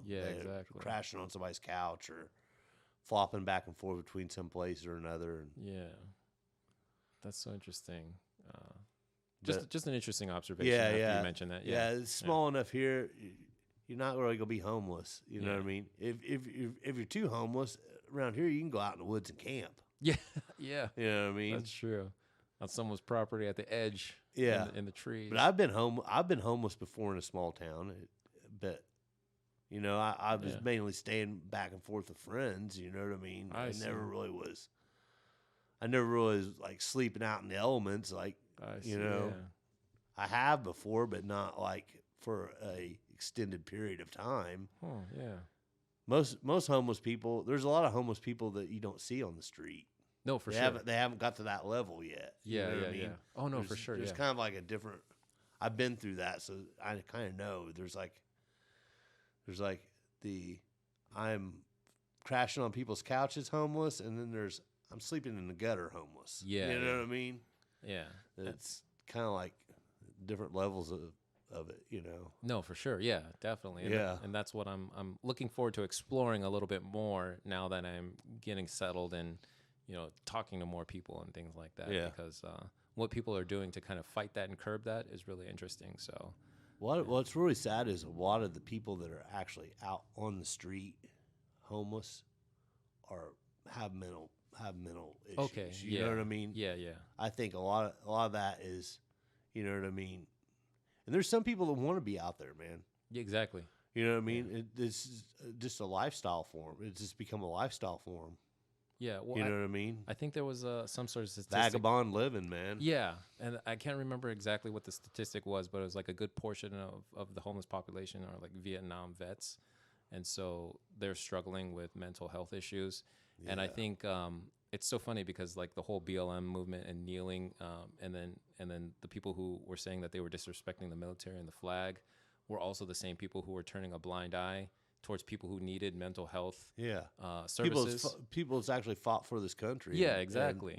They're exactly. crashing on somebody's couch or flopping back and forth between some place or another. And Yeah, that's so interesting. But- Just an interesting observation. yeah, after yeah. you mentioned that. Yeah, it's small enough here. You're not really gonna be homeless. You know Yeah. what I mean? If you're too homeless around here, you can go out in the woods and camp. Yeah, yeah. You know what I mean? That's true. On someone's property at the edge. Yeah. In the trees. But I've been homeless before in a small town, but I was Yeah. mainly staying back and forth with friends. You know what I mean? I I see. never really was. I never really was like sleeping out in the elements. Like I see, you know, yeah. I have before, but not like for a extended period of time. Oh, yeah. Most homeless people. There's a lot of homeless people that you don't see on the street. No, for they sure. haven't got to that level yet. You Yeah, know what yeah, I mean? yeah. Oh no, for There's- sure. There's Yeah. kind of like a different. I've been through that, so I kind of know. There's like I'm crashing on people's couches, homeless, and then there's I'm sleeping in the gutter, homeless. Yeah, you know yeah. what I mean. Yeah. It's kind of like different levels of it. You know. No, for sure. Yeah, definitely. And Yeah. and that's what I'm looking forward to exploring a little bit more now that I'm getting settled and talking to more people and things like that. Yeah. Because what people are doing to kind of fight that and curb that is really interesting. So What's really sad is a lot of the people that are actually out on the street, homeless, have mental issues. okay, You yeah. know what I mean? Yeah, yeah. I think a lot of that is, you know what I mean. And there's some people that want to be out there, man. Yeah, exactly. You know what I mean? This is just a lifestyle form. It's just become a lifestyle form. Yeah. Well, You know what I mean? I think there was some sort of statistic. Vagabond living, man. Yeah, and I can't remember exactly what the statistic was, but it was like a good portion of the homeless population are like Vietnam vets, and so they're struggling with mental health issues. And I Yeah. think it's so funny because like the whole BLM movement and kneeling, and then the people who were saying that they were disrespecting the military and the flag were also the same people who were turning a blind eye towards people who needed mental health Yeah. services. People that's actually fought for this country. Yeah, and exactly.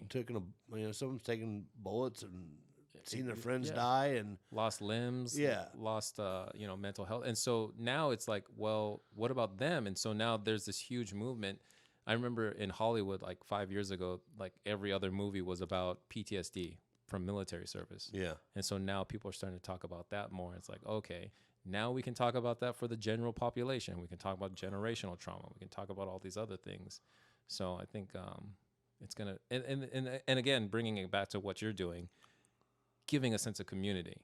someone's taking bullets and seen their friends yeah. die, and Lost limbs, Yeah. lost mental health, and so now it's like, well, what about them? And so now there's this huge movement. I remember in Hollywood like 5 years ago, like every other movie was about PTSD from military service, yeah, and so now people are starting to talk about that more. It's like, okay, now we can talk about that for the general population. We can talk about generational trauma. We can talk about all these other things. So I think it's gonna and again, bringing it back to what you're doing, giving a sense of community,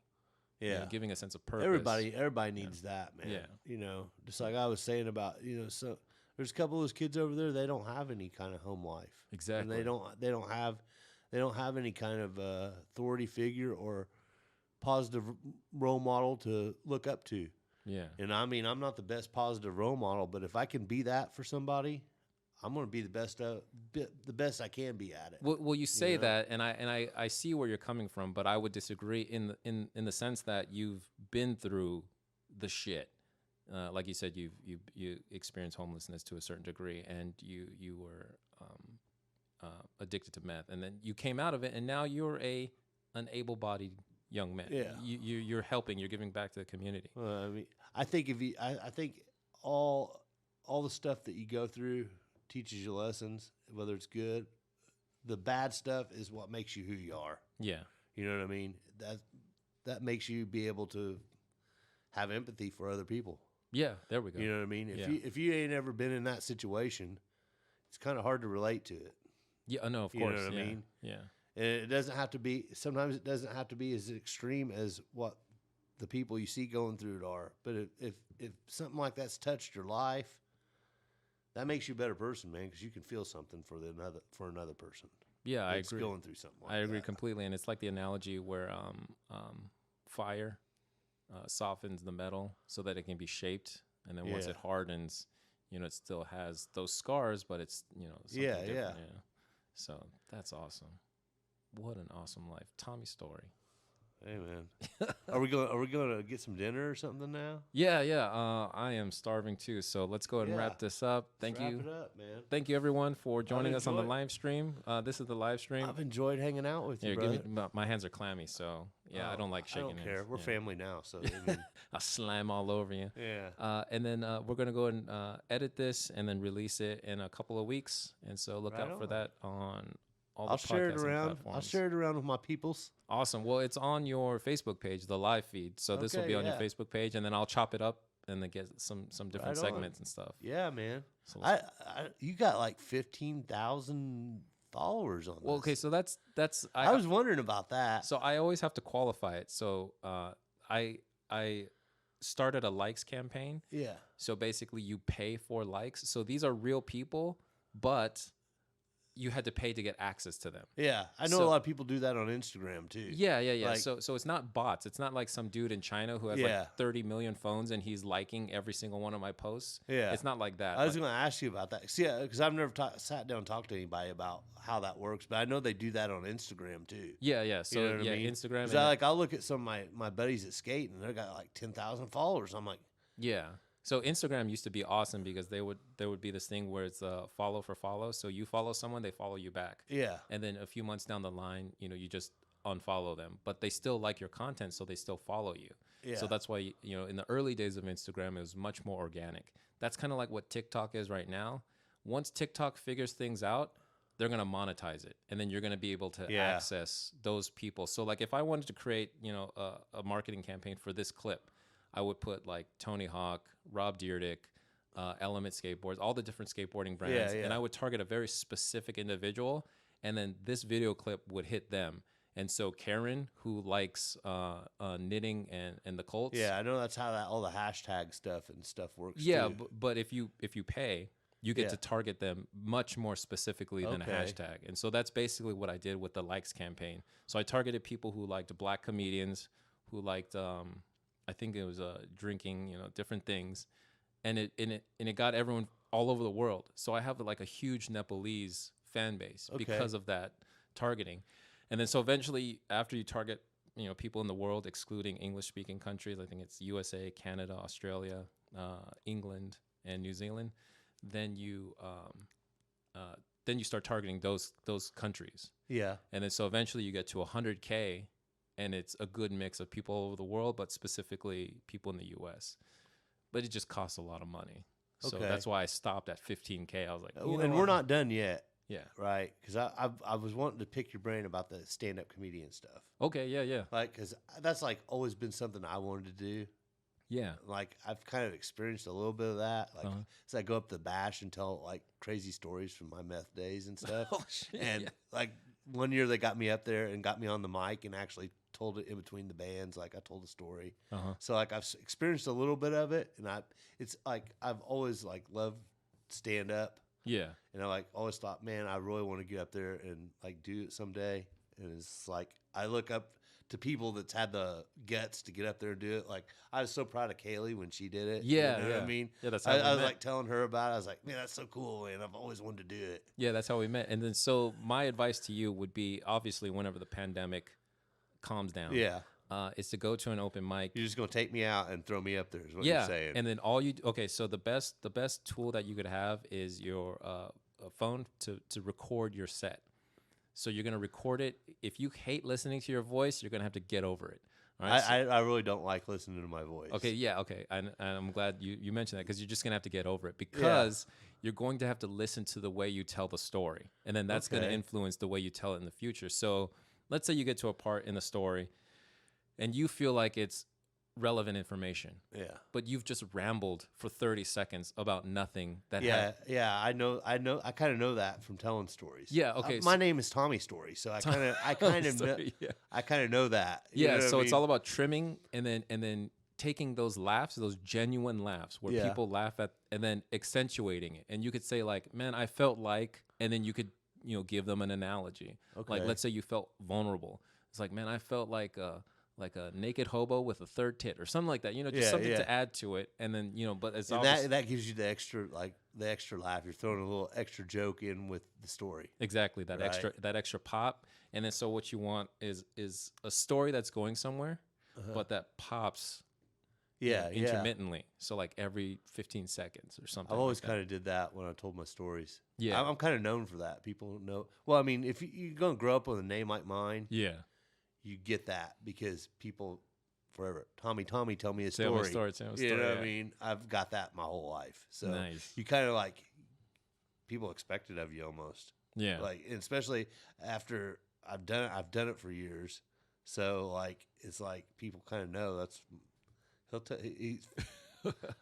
yeah. giving a sense of purpose. Everybody needs that, man. Yeah. You know, just like I was saying about, so there's a couple of those kids over there, they don't have any kind of home life. Exactly. And they don't have any kind of authority figure or positive role model to look up to. Yeah. And I mean, I'm not the best positive role model, but if I can be that for somebody, I'm going to be the best I can be at it. Well, you say know? that, and I see where you're coming from, but I would disagree in the sense that you've been through the shit. Like you said, you experienced homelessness to a certain degree, and you were addicted to meth, and then you came out of it, and now you're an able-bodied young man. Yeah. You're helping. You're giving back to the community. I mean, I think I think all the stuff that you go through teaches you lessons, whether it's good. The bad stuff is what makes you who you are. Yeah. You know what I mean? that makes you be able to have empathy for other people. Yeah, there we go. You know what I mean? Yeah. If you ain't ever been in that situation, it's kind of hard to relate to it. Yeah, no, of You course. know what I mean? Yeah. And it doesn't have to be. Sometimes it doesn't have to be as extreme as what the people you see going through it are. But if something like that's touched your life, that makes you a better person, man, because you can feel something for another person. Yeah, I that's agree. going through something like I agree that. completely, and it's like the analogy where fire softens the metal so that it can be shaped, and then once Yeah. it hardens, it still has those scars, but it's something Yeah, different. Yeah. So that's awesome. What an awesome life, Tommy Storey. Hey, man, are we going to get some dinner or something now? Yeah. I am starving too, so let's go ahead and wrap this up. Thank you. Wrap it up, man. Thank you, everyone, for joining us on the live stream. This is the live stream. I've enjoyed hanging out with you, Here, brother. my hands are clammy, so I don't like shaking I don't care. hands. We're Yeah. family now, so I mean, I'll slam all over you. yeah. And then we're going to go and edit this and then release it in a couple of weeks. And so look out for that on all the I'll share it podcasting around. platforms. I'll share it around with my peoples. Awesome. Well, it's on your Facebook page, the live feed. So this will Okay, be on your yeah. Facebook page, and then I'll chop it up and then get some different Right segments and stuff. Yeah, man. So You got like 15,000 followers on. well, this. okay. So that's I was wondering about that. So I always have to qualify it. So I started a likes campaign. Yeah. So basically, you pay for likes. So these are real people, but you had to pay to get access to them. Yeah, I know So- a lot of people do that on Instagram too. Yeah. Like- So it's not bots. It's not like some dude in China who has Yeah. like 30 million phones and he's liking every single one of my posts. Yeah. It's not like that. I was going to ask you about that. See, because I've never sat down and talked to anybody about how that works, but I know they do that on Instagram too. Yeah. So You know what I mean? Instagram. 'Cause I'll look at some of my buddies that skate and they got like 10,000 followers. I'm like, Yeah. So Instagram used to be awesome because there would be this thing where it's follow for follow. So you follow someone, they follow you back. yeah, And then a few months down the line, you just unfollow them, but they still like your content, so they still follow you. yeah. So that's why, in the early days of Instagram, it was much more organic. That's kind of like what TikTok is right now. Once TikTok figures things out, they're going to monetize it. And then you're going to be able to access those people. So like if I wanted to create, a marketing campaign for this clip, I would put like Tony Hawk, Rob Dyrdek, Element Skateboards, all the different skateboarding brands. Yeah. And I would target a very specific individual. And then this video clip would hit them. And so Karen, who likes knitting and the Colts. Yeah, I know that's how all the hashtag stuff works. Yeah, too. but if you pay, you get Yeah. to target them much more specifically than a Okay. hashtag. And so that's basically what I did with the likes campaign. So I targeted people who liked black comedians, who liked I think it was drinking, different things, and it got everyone all over the world. So I have like a huge Nepalese fan base because of that targeting. And then so eventually, after you target, people in the world, excluding English-speaking countries, I think it's USA, Canada, Australia, England, and New Zealand, then you start targeting those countries. Yeah. And then so eventually you get to 100K, and it's a good mix of people all over the world, but specifically people in the U.S. But it just costs a lot of money. So Okay. that's why I stopped at 15K. I was like, And we're not done yet, Yeah. right? Because I was wanting to pick your brain about the stand-up comedian stuff. Okay. Yeah. Like, because that's like always been something I wanted to do. Yeah. Like, I've kind of experienced a little bit of that. Like, so I go up to the bash and tell like crazy stories from my meth days and stuff. Oh, shit. And like one year they got me up there and got me on the mic and actually told it in between the bands. Like I told a story. So like I've experienced a little bit of it, and it's like I've always like loved stand up. Yeah. And I like always thought, man, I really want to get up there and like do it someday. And it's like I look up to people that's had the guts to get up there and do it. Like I was so proud of Kaylee when she did it. Yeah. You know what I mean? Yeah, that's how I we was met. like telling her about it. I was like, man, that's so cool, man. I've always wanted to do it. Yeah, that's how we met. And then so my advice to you would be, obviously, whenever the pandemic calms down, Yeah. is to go to an open mic. You're just gonna take me out and throw me up there is what you're saying. And then so the best tool that you could have is your a phone to record your set. So you're gonna record it. If you hate listening to your voice, you're gonna have to get over it. All right? I really don't like listening to my voice. Okay, yeah, okay. And I'm glad you mentioned that, because you're just going to have to get over it, because you're going to have to listen to the way you tell the story. And then that's going to influence the way you tell it in the future. So let's say you get to a part in the story and you feel like it's relevant information, Yeah. but you've just rambled for 30 seconds about nothing that Yeah, yeah, I know. I kind of know that from telling stories. Yeah, okay, my name is Tommy Story, so I kind of Sorry, yeah. I kind of know that. You know Yeah, what so I it's mean? all about trimming and then taking those laughs, those genuine laughs where Yeah. people laugh at, and then accentuating it. And you could say like, "Man, I felt like," and then you could, give them an analogy. Like, Okay. let's say you felt vulnerable. It's like, "Man, I felt like a naked hobo with a third tit," or something like that. Just Yeah, something yeah. to add to it. And then, but it's And obvious. that gives you the extra laugh. You're throwing a little extra joke in with the story. Exactly, that Right. extra pop. And then so what you want is a story that's going somewhere, but that pops Yeah, yeah. intermittently. So like every 15 seconds or something. I've always like kind of did that when I told my stories. Yeah. I'm kind of known for that. People know. Well, I mean, if you're going to grow up with a name like mine, Yeah. you get that because people forever, Tommy, tell me a Tell me a story. story, tell me a You story, know what yeah. I mean? I've got that my whole life. So Nice. you kind of like, people expect it of you almost. Yeah. Like, and especially after I've done it for years. So like, it's like people kind of know he's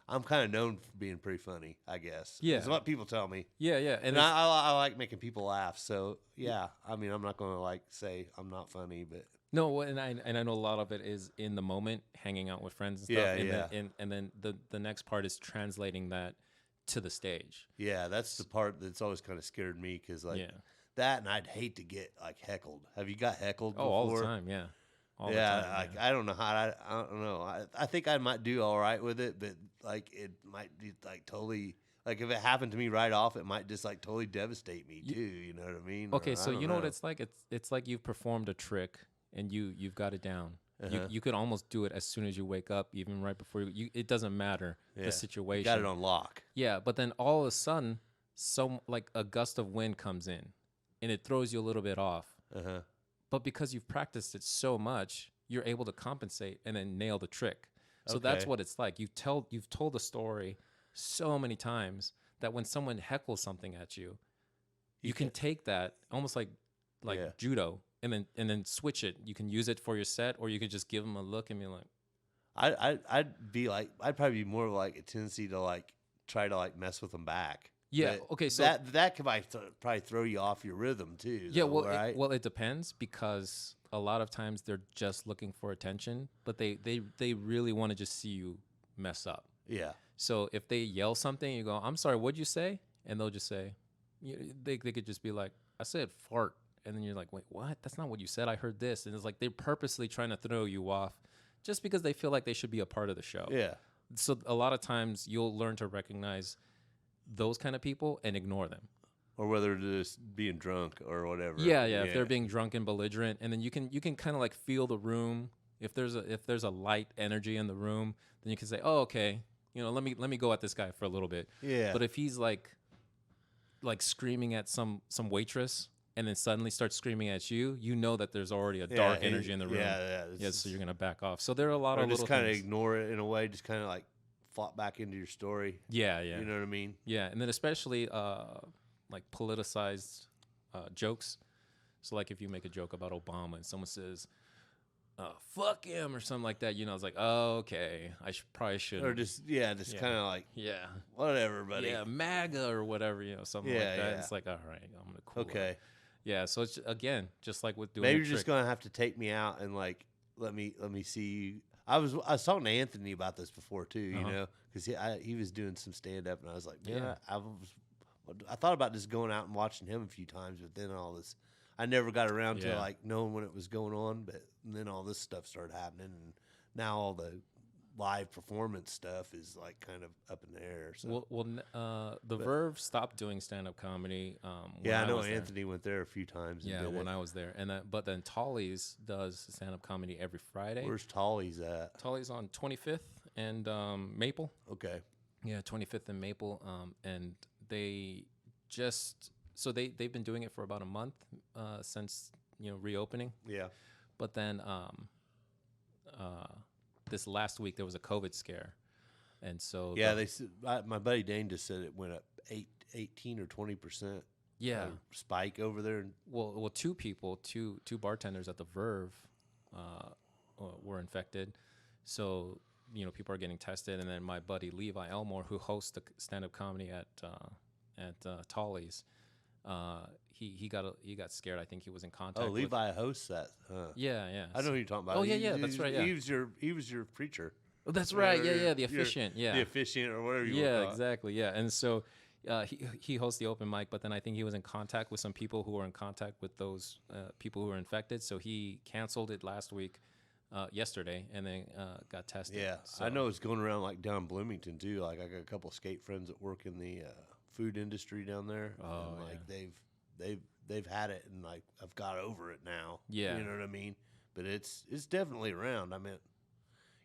I'm kind of known for being pretty funny, I guess. Yeah. It's what people tell me. Yeah, yeah. And it's- I like making people laugh. So yeah, I mean, I'm not going to like say I'm not funny, but no, and I know a lot of it is in the moment, hanging out with friends and stuff. Yeah, and yeah. Then, and then the next part is translating that to the stage. yeah, that's the part that's always kind of scared me because like Yeah. that, and I'd hate to get like heckled. Have you got heckled? Oh, before? all the time, yeah. All Yeah, the time. like yeah. I don't know how I don't know. I think I might do all right with it, but like it might be like totally like if it happened to me right off, it might just like totally devastate me too. You know what I mean? Okay, Or, so I don't you know what it's like? It's like you've performed a trick and you've got it down. Uh-huh. You could almost do it as soon as you wake up, even right before you it doesn't matter Yeah. the situation. Got it on lock. Yeah, but then all of a sudden, like a gust of wind comes in, and it throws you a little bit off. Uh huh. But because you've practiced it so much, you're able to compensate and then nail the trick. So that's Okay. what it's like. You've told the story so many times that when someone heckles something at you, you can take that almost like Yeah. judo, and then switch it. You can use it for your set, or you could just give them a look and be like, I'd probably be more like a tendency to like try to like mess with them back. Yeah, But okay, so- that could probably throw you off your rhythm too. yeah, though, well, right? it depends, because a lot of times they're just looking for attention, but they really want to just see you mess up. yeah, So if they yell something, you go, "I'm sorry, what'd you say?" And they'll just say, they could just be like, "I said fart," and then you're like, "Wait, what? That's not what you said. I heard this." And it's like they're purposely trying to throw you off, just because they feel like they should be a part of the show. yeah. So a lot of times you'll learn to recognize those kind of people and ignore them. Or whether they're just being drunk or whatever. Yeah. If they're being drunk and belligerent, and then you can kind of like feel the room. If there's a light energy in the room, then you can say, "Oh, okay, let me go at this guy for a little bit." Yeah. But if he's like screaming at some waitress and then suddenly starts screaming at you, you know that there's already a dark energy in the room. Yeah. So you're gonna back off. So there are a lot or of just little kind of things. ignore it in a way, just kind of like flop back into your story. Yeah. You know what I mean? Yeah, and then especially like politicized jokes. So like if you make a joke about Obama and someone says, "Fuck him" or something like that, it's like, oh, okay, I probably shouldn't. Or just kind of like yeah, whatever, buddy. yeah, MAGA or whatever, something like that. Yeah. It's like, all right, I'm gonna cool. Okay. Yeah, so it's again just like with doing. Maybe a you're just trick. gonna have to take me out and like let me see you. I was talking to Anthony about this before too, you Uh-huh. know, because he was doing some stand up, and I was like, man, Yeah. I thought about just going out and watching him a few times, but then all this, I never got around to Yeah. like knowing when it was going on, but then all this stuff started happening, and now all the live performance stuff is like kind of up in the air. So The Verve stopped doing stand up comedy. When yeah, I know was there. Anthony went there a few times. And Yeah, did when it. I was there, but then Tolly's does stand up comedy every Friday. Where's Tolly's at? Tolly's on 25th and Maple. Okay. Yeah, 25th and Maple. And they they've been doing it for about a month since reopening. Yeah. But then this last week there was a COVID scare, and so Yeah, my buddy Dane just said it went up 18 or 20%. yeah. Spike over there. Well, two bartenders at the Verve were infected. So, you know, people are getting tested. And then my buddy Levi Elmore, who hosts the stand-up comedy at Tolly's, he got scared. I think he was in contact. Oh, Levi hosts that. Huh. Yeah. I know who you're talking about. Oh yeah, that's right. Yeah, he was your preacher. oh, that's right. Yeah, the officiant. Yeah, the officiant or whatever you yeah, want to call exactly. Yeah, and so he hosts the open mic, but then I think he was in contact with some people who were in contact with those people who were infected. So he canceled it last week, yesterday, and then got tested. Yeah, so, I know it's going around like down Bloomington too. Like I got a couple skate friends that work in the food industry down there. Oh, and like they've had it and like I've got over it now. Yeah, you know what I mean. But it's definitely around. I mean,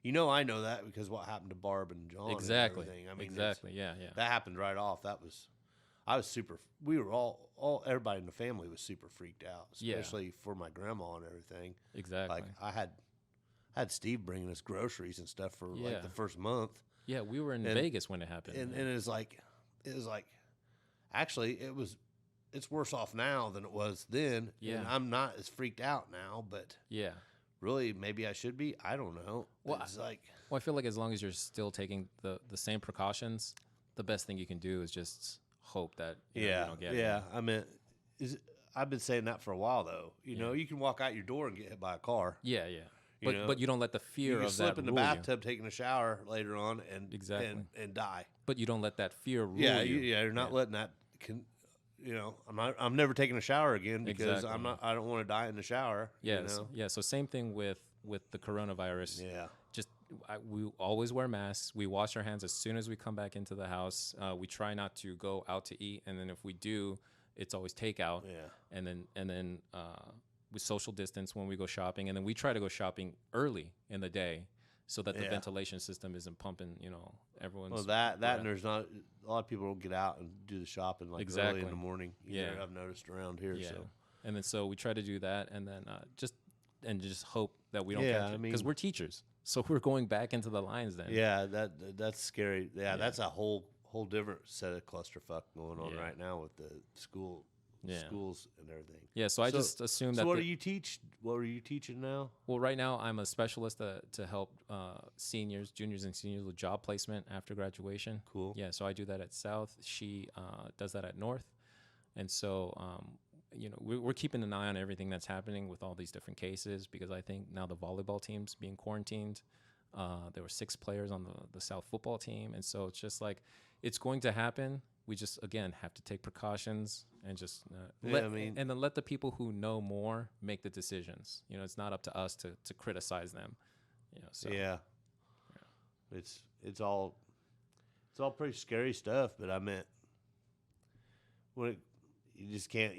you know, I know that because what happened to Barb and John. exactly. And everything. I mean, exactly. Yeah. that happened right off. I was super. We were all everybody in the family was super freaked out, especially for my grandma and everything. Exactly. Like I had Steve bringing us groceries and stuff for like the first month. Yeah, we were in Vegas when it happened. And it was like, actually, it's worse off now than it was then. Yeah. And I'm not as freaked out now, but yeah. really, maybe I should be. I don't know. Well, it's like, I feel like as long as you're still taking the same precautions, the best thing you can do is just hope that you don't get it. I mean, I've been saying that for a while though. You know, you can walk out your door and get hit by a car. Yeah. You know? But you don't let the fear You can of slip that in the rule bathtub taking a shower later on and and die. But you don't let that fear rule Yeah, you. you're not letting that. I'm never taking a shower again because Exactly. I don't want to die in the shower. Yes. You know? Yeah. So same thing with the coronavirus. Yeah. Just we always wear masks. We wash our hands as soon as we come back into the house. We try not to go out to eat, and then if we do, it's always takeout. Yeah. And then we social distance when we go shopping, and then we try to go shopping early in the day so that the ventilation system isn't pumping. Everyone's Well, that and there's not a lot of people don't get out and do the shopping like early in the morning. Either, I've noticed around here. Yeah. So. And then so we try to do that, and then just hope that we don't catch it, because we're teachers, so we're going back into the lines then. Yeah, that's scary. Yeah, that's a whole different set of clusterfuck going on right now with the schools and everything. Yeah, so I just assume that. So what do you teach? What are you teaching now? Well, right now I'm a specialist to help seniors, juniors, and seniors with job placement after graduation. Cool. Yeah, so I do that at South. She does that at North, and so we're keeping an eye on everything that's happening with all these different cases, because I think now the volleyball team's being quarantined. There were 6 players on the South football team, and so it's just like it's going to happen. We just again have to take precautions and just and then let the people who know more make the decisions. It's not up to us to criticize them. So it's all pretty scary stuff. But I meant you just can't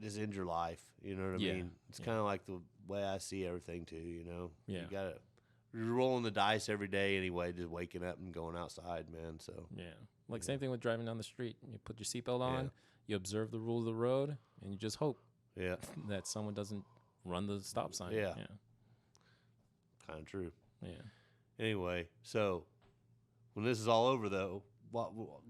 just end your life. You know what I mean? It's kind of like the way I see everything too. Yeah. You're rolling the dice every day anyway, just waking up and going outside, man. So same thing with driving down the street. You put your seatbelt on, you observe the rules of the road, and you just hope that someone doesn't run the stop sign. Kind of true. Yeah. Anyway, so when this is all over, though,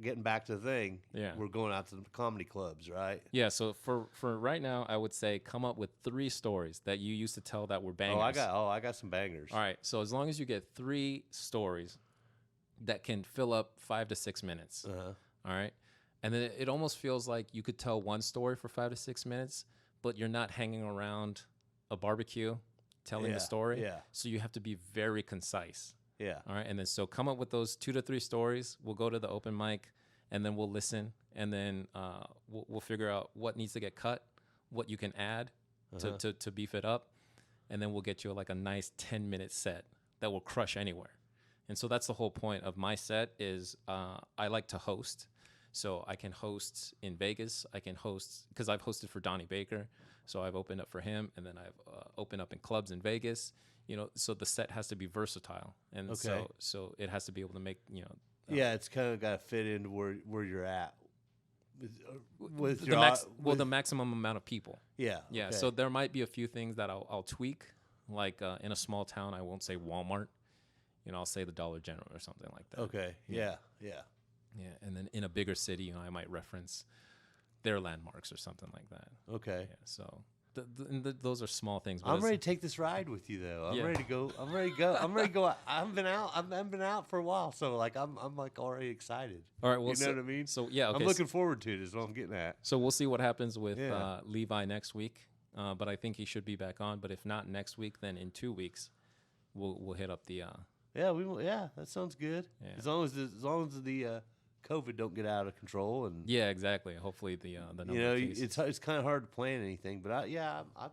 getting back to the thing, we're going out to the comedy clubs, right? Yeah. So for right now, I would say come up with 3 stories that you used to tell that were bangers. I got some bangers. All right. So as long as you get 3 stories that can fill up 5 to 6 minutes. All right. And then it almost feels like you could tell one story for 5 to 6 minutes, but you're not hanging around a barbecue telling the story. Yeah. So you have to be very concise. Yeah. All right. And then so come up with those 2 to 3 stories. We'll go to the open mic, and then we'll listen, and then we'll figure out what needs to get cut, what you can add to beef it up, and then we'll get you like a nice 10-minute set that will crush anywhere. And so that's the whole point of my set is I like to host. So I can host in Vegas. I can host because I've hosted for Donnie Baker. So I've opened up for him, and then I've opened up in clubs in Vegas. So the set has to be versatile, and so it has to be able to make it's kind of got to fit into where you're at with the maximum amount of people. Yeah. Yeah. Okay. So there might be a few things that I'll tweak, like in a small town, I won't say Walmart. I'll say the Dollar General or something like that. Okay. Yeah. And then in a bigger city, I might reference their landmarks or something like that. Okay. Yeah. So. those are small things. But I'm ready to take this ride with you, though. I'm ready to go. I'm ready to go. I'm ready to go. I haven't been out for a while, so like I'm like already excited. All right, well, you know what I mean. So yeah, okay, I'm looking forward to it. Is what I'm getting at. So we'll see what happens with Levi next week. But I think he should be back on. But if not next week, then in 2 weeks, we'll hit up the. Yeah, we will. Yeah, that sounds good. Yeah. As long as the COVID don't get out of control and yeah, exactly. Hopefully the number you know of cases. it's kind of hard to plan anything, but I'd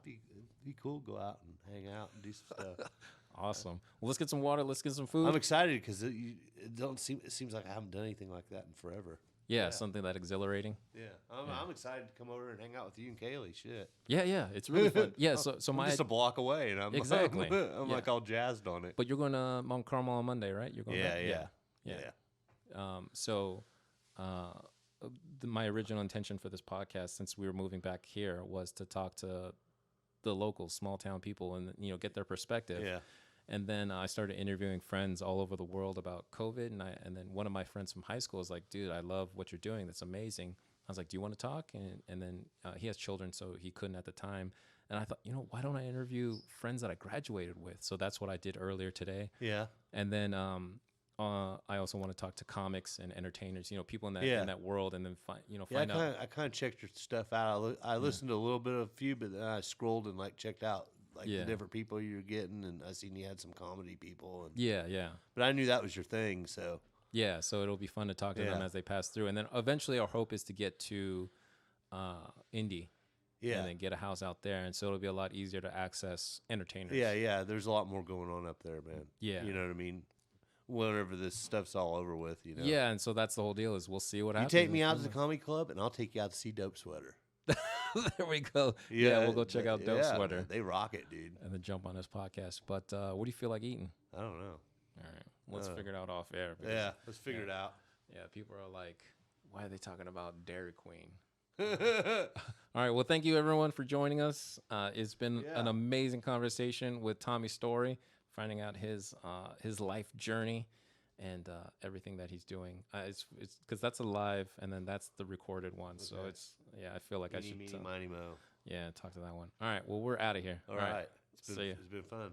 be cool to go out and hang out and do some stuff. Awesome. Well, let's get some water. Let's get some food. I'm excited because it seems like I haven't done anything like that in forever. Yeah, something that exhilarating. Yeah. I'm excited to come over and hang out with you and Kaylee. Shit. Yeah, it's really fun. Yeah, so I'm just a block away, and I'm exactly. I'm like all jazzed on it. But you're going to Mount Carmel on Monday, right? You're going. Yeah. So, my original intention for this podcast, since we were moving back here, was to talk to the local small town people and get their perspective. Yeah. And then I started interviewing friends all over the world about COVID, and then one of my friends from high school was like, "Dude, I love what you're doing. That's amazing." I was like, "Do you want to talk?" And then he has children, so he couldn't at the time. And I thought, why don't I interview friends that I graduated with? So that's what I did earlier today. Yeah. And then I also want to talk to comics and entertainers, people in that world, and then find out. I kind of checked your stuff out. I listened to a few, but then I scrolled and checked out the different people you're getting, and I seen you had some comedy people. And, yeah. But I knew that was your thing, so. Yeah, so it'll be fun to talk to them as they pass through, and then eventually our hope is to get to Indy. Yeah. And then get a house out there, and so it'll be a lot easier to access entertainers. Yeah. There's a lot more going on up there, man. Yeah. You know what I mean? Whenever this stuff's all over with, Yeah, and so that's the whole deal is we'll see what happens. You take me out to the comedy club, and I'll take you out to see Dope Sweater. There we go. Yeah, we'll go check out Dope Sweater. Man, they rock it, dude. And then jump on this podcast. But what do you feel like eating? I don't know. All right. Let's figure it out off air. Yeah, let's figure it out. Yeah, people are like, why are they talking about Dairy Queen? All right. Well, thank you, everyone, for joining us. It's been an amazing conversation with Tommy Storey, finding out his life journey and everything that he's doing. It's because that's a live, and then that's the recorded one. Okay. So I feel like I should Mighty Mo. Yeah, talk to that one. All right. Well, we're out of here. All right. It's been fun.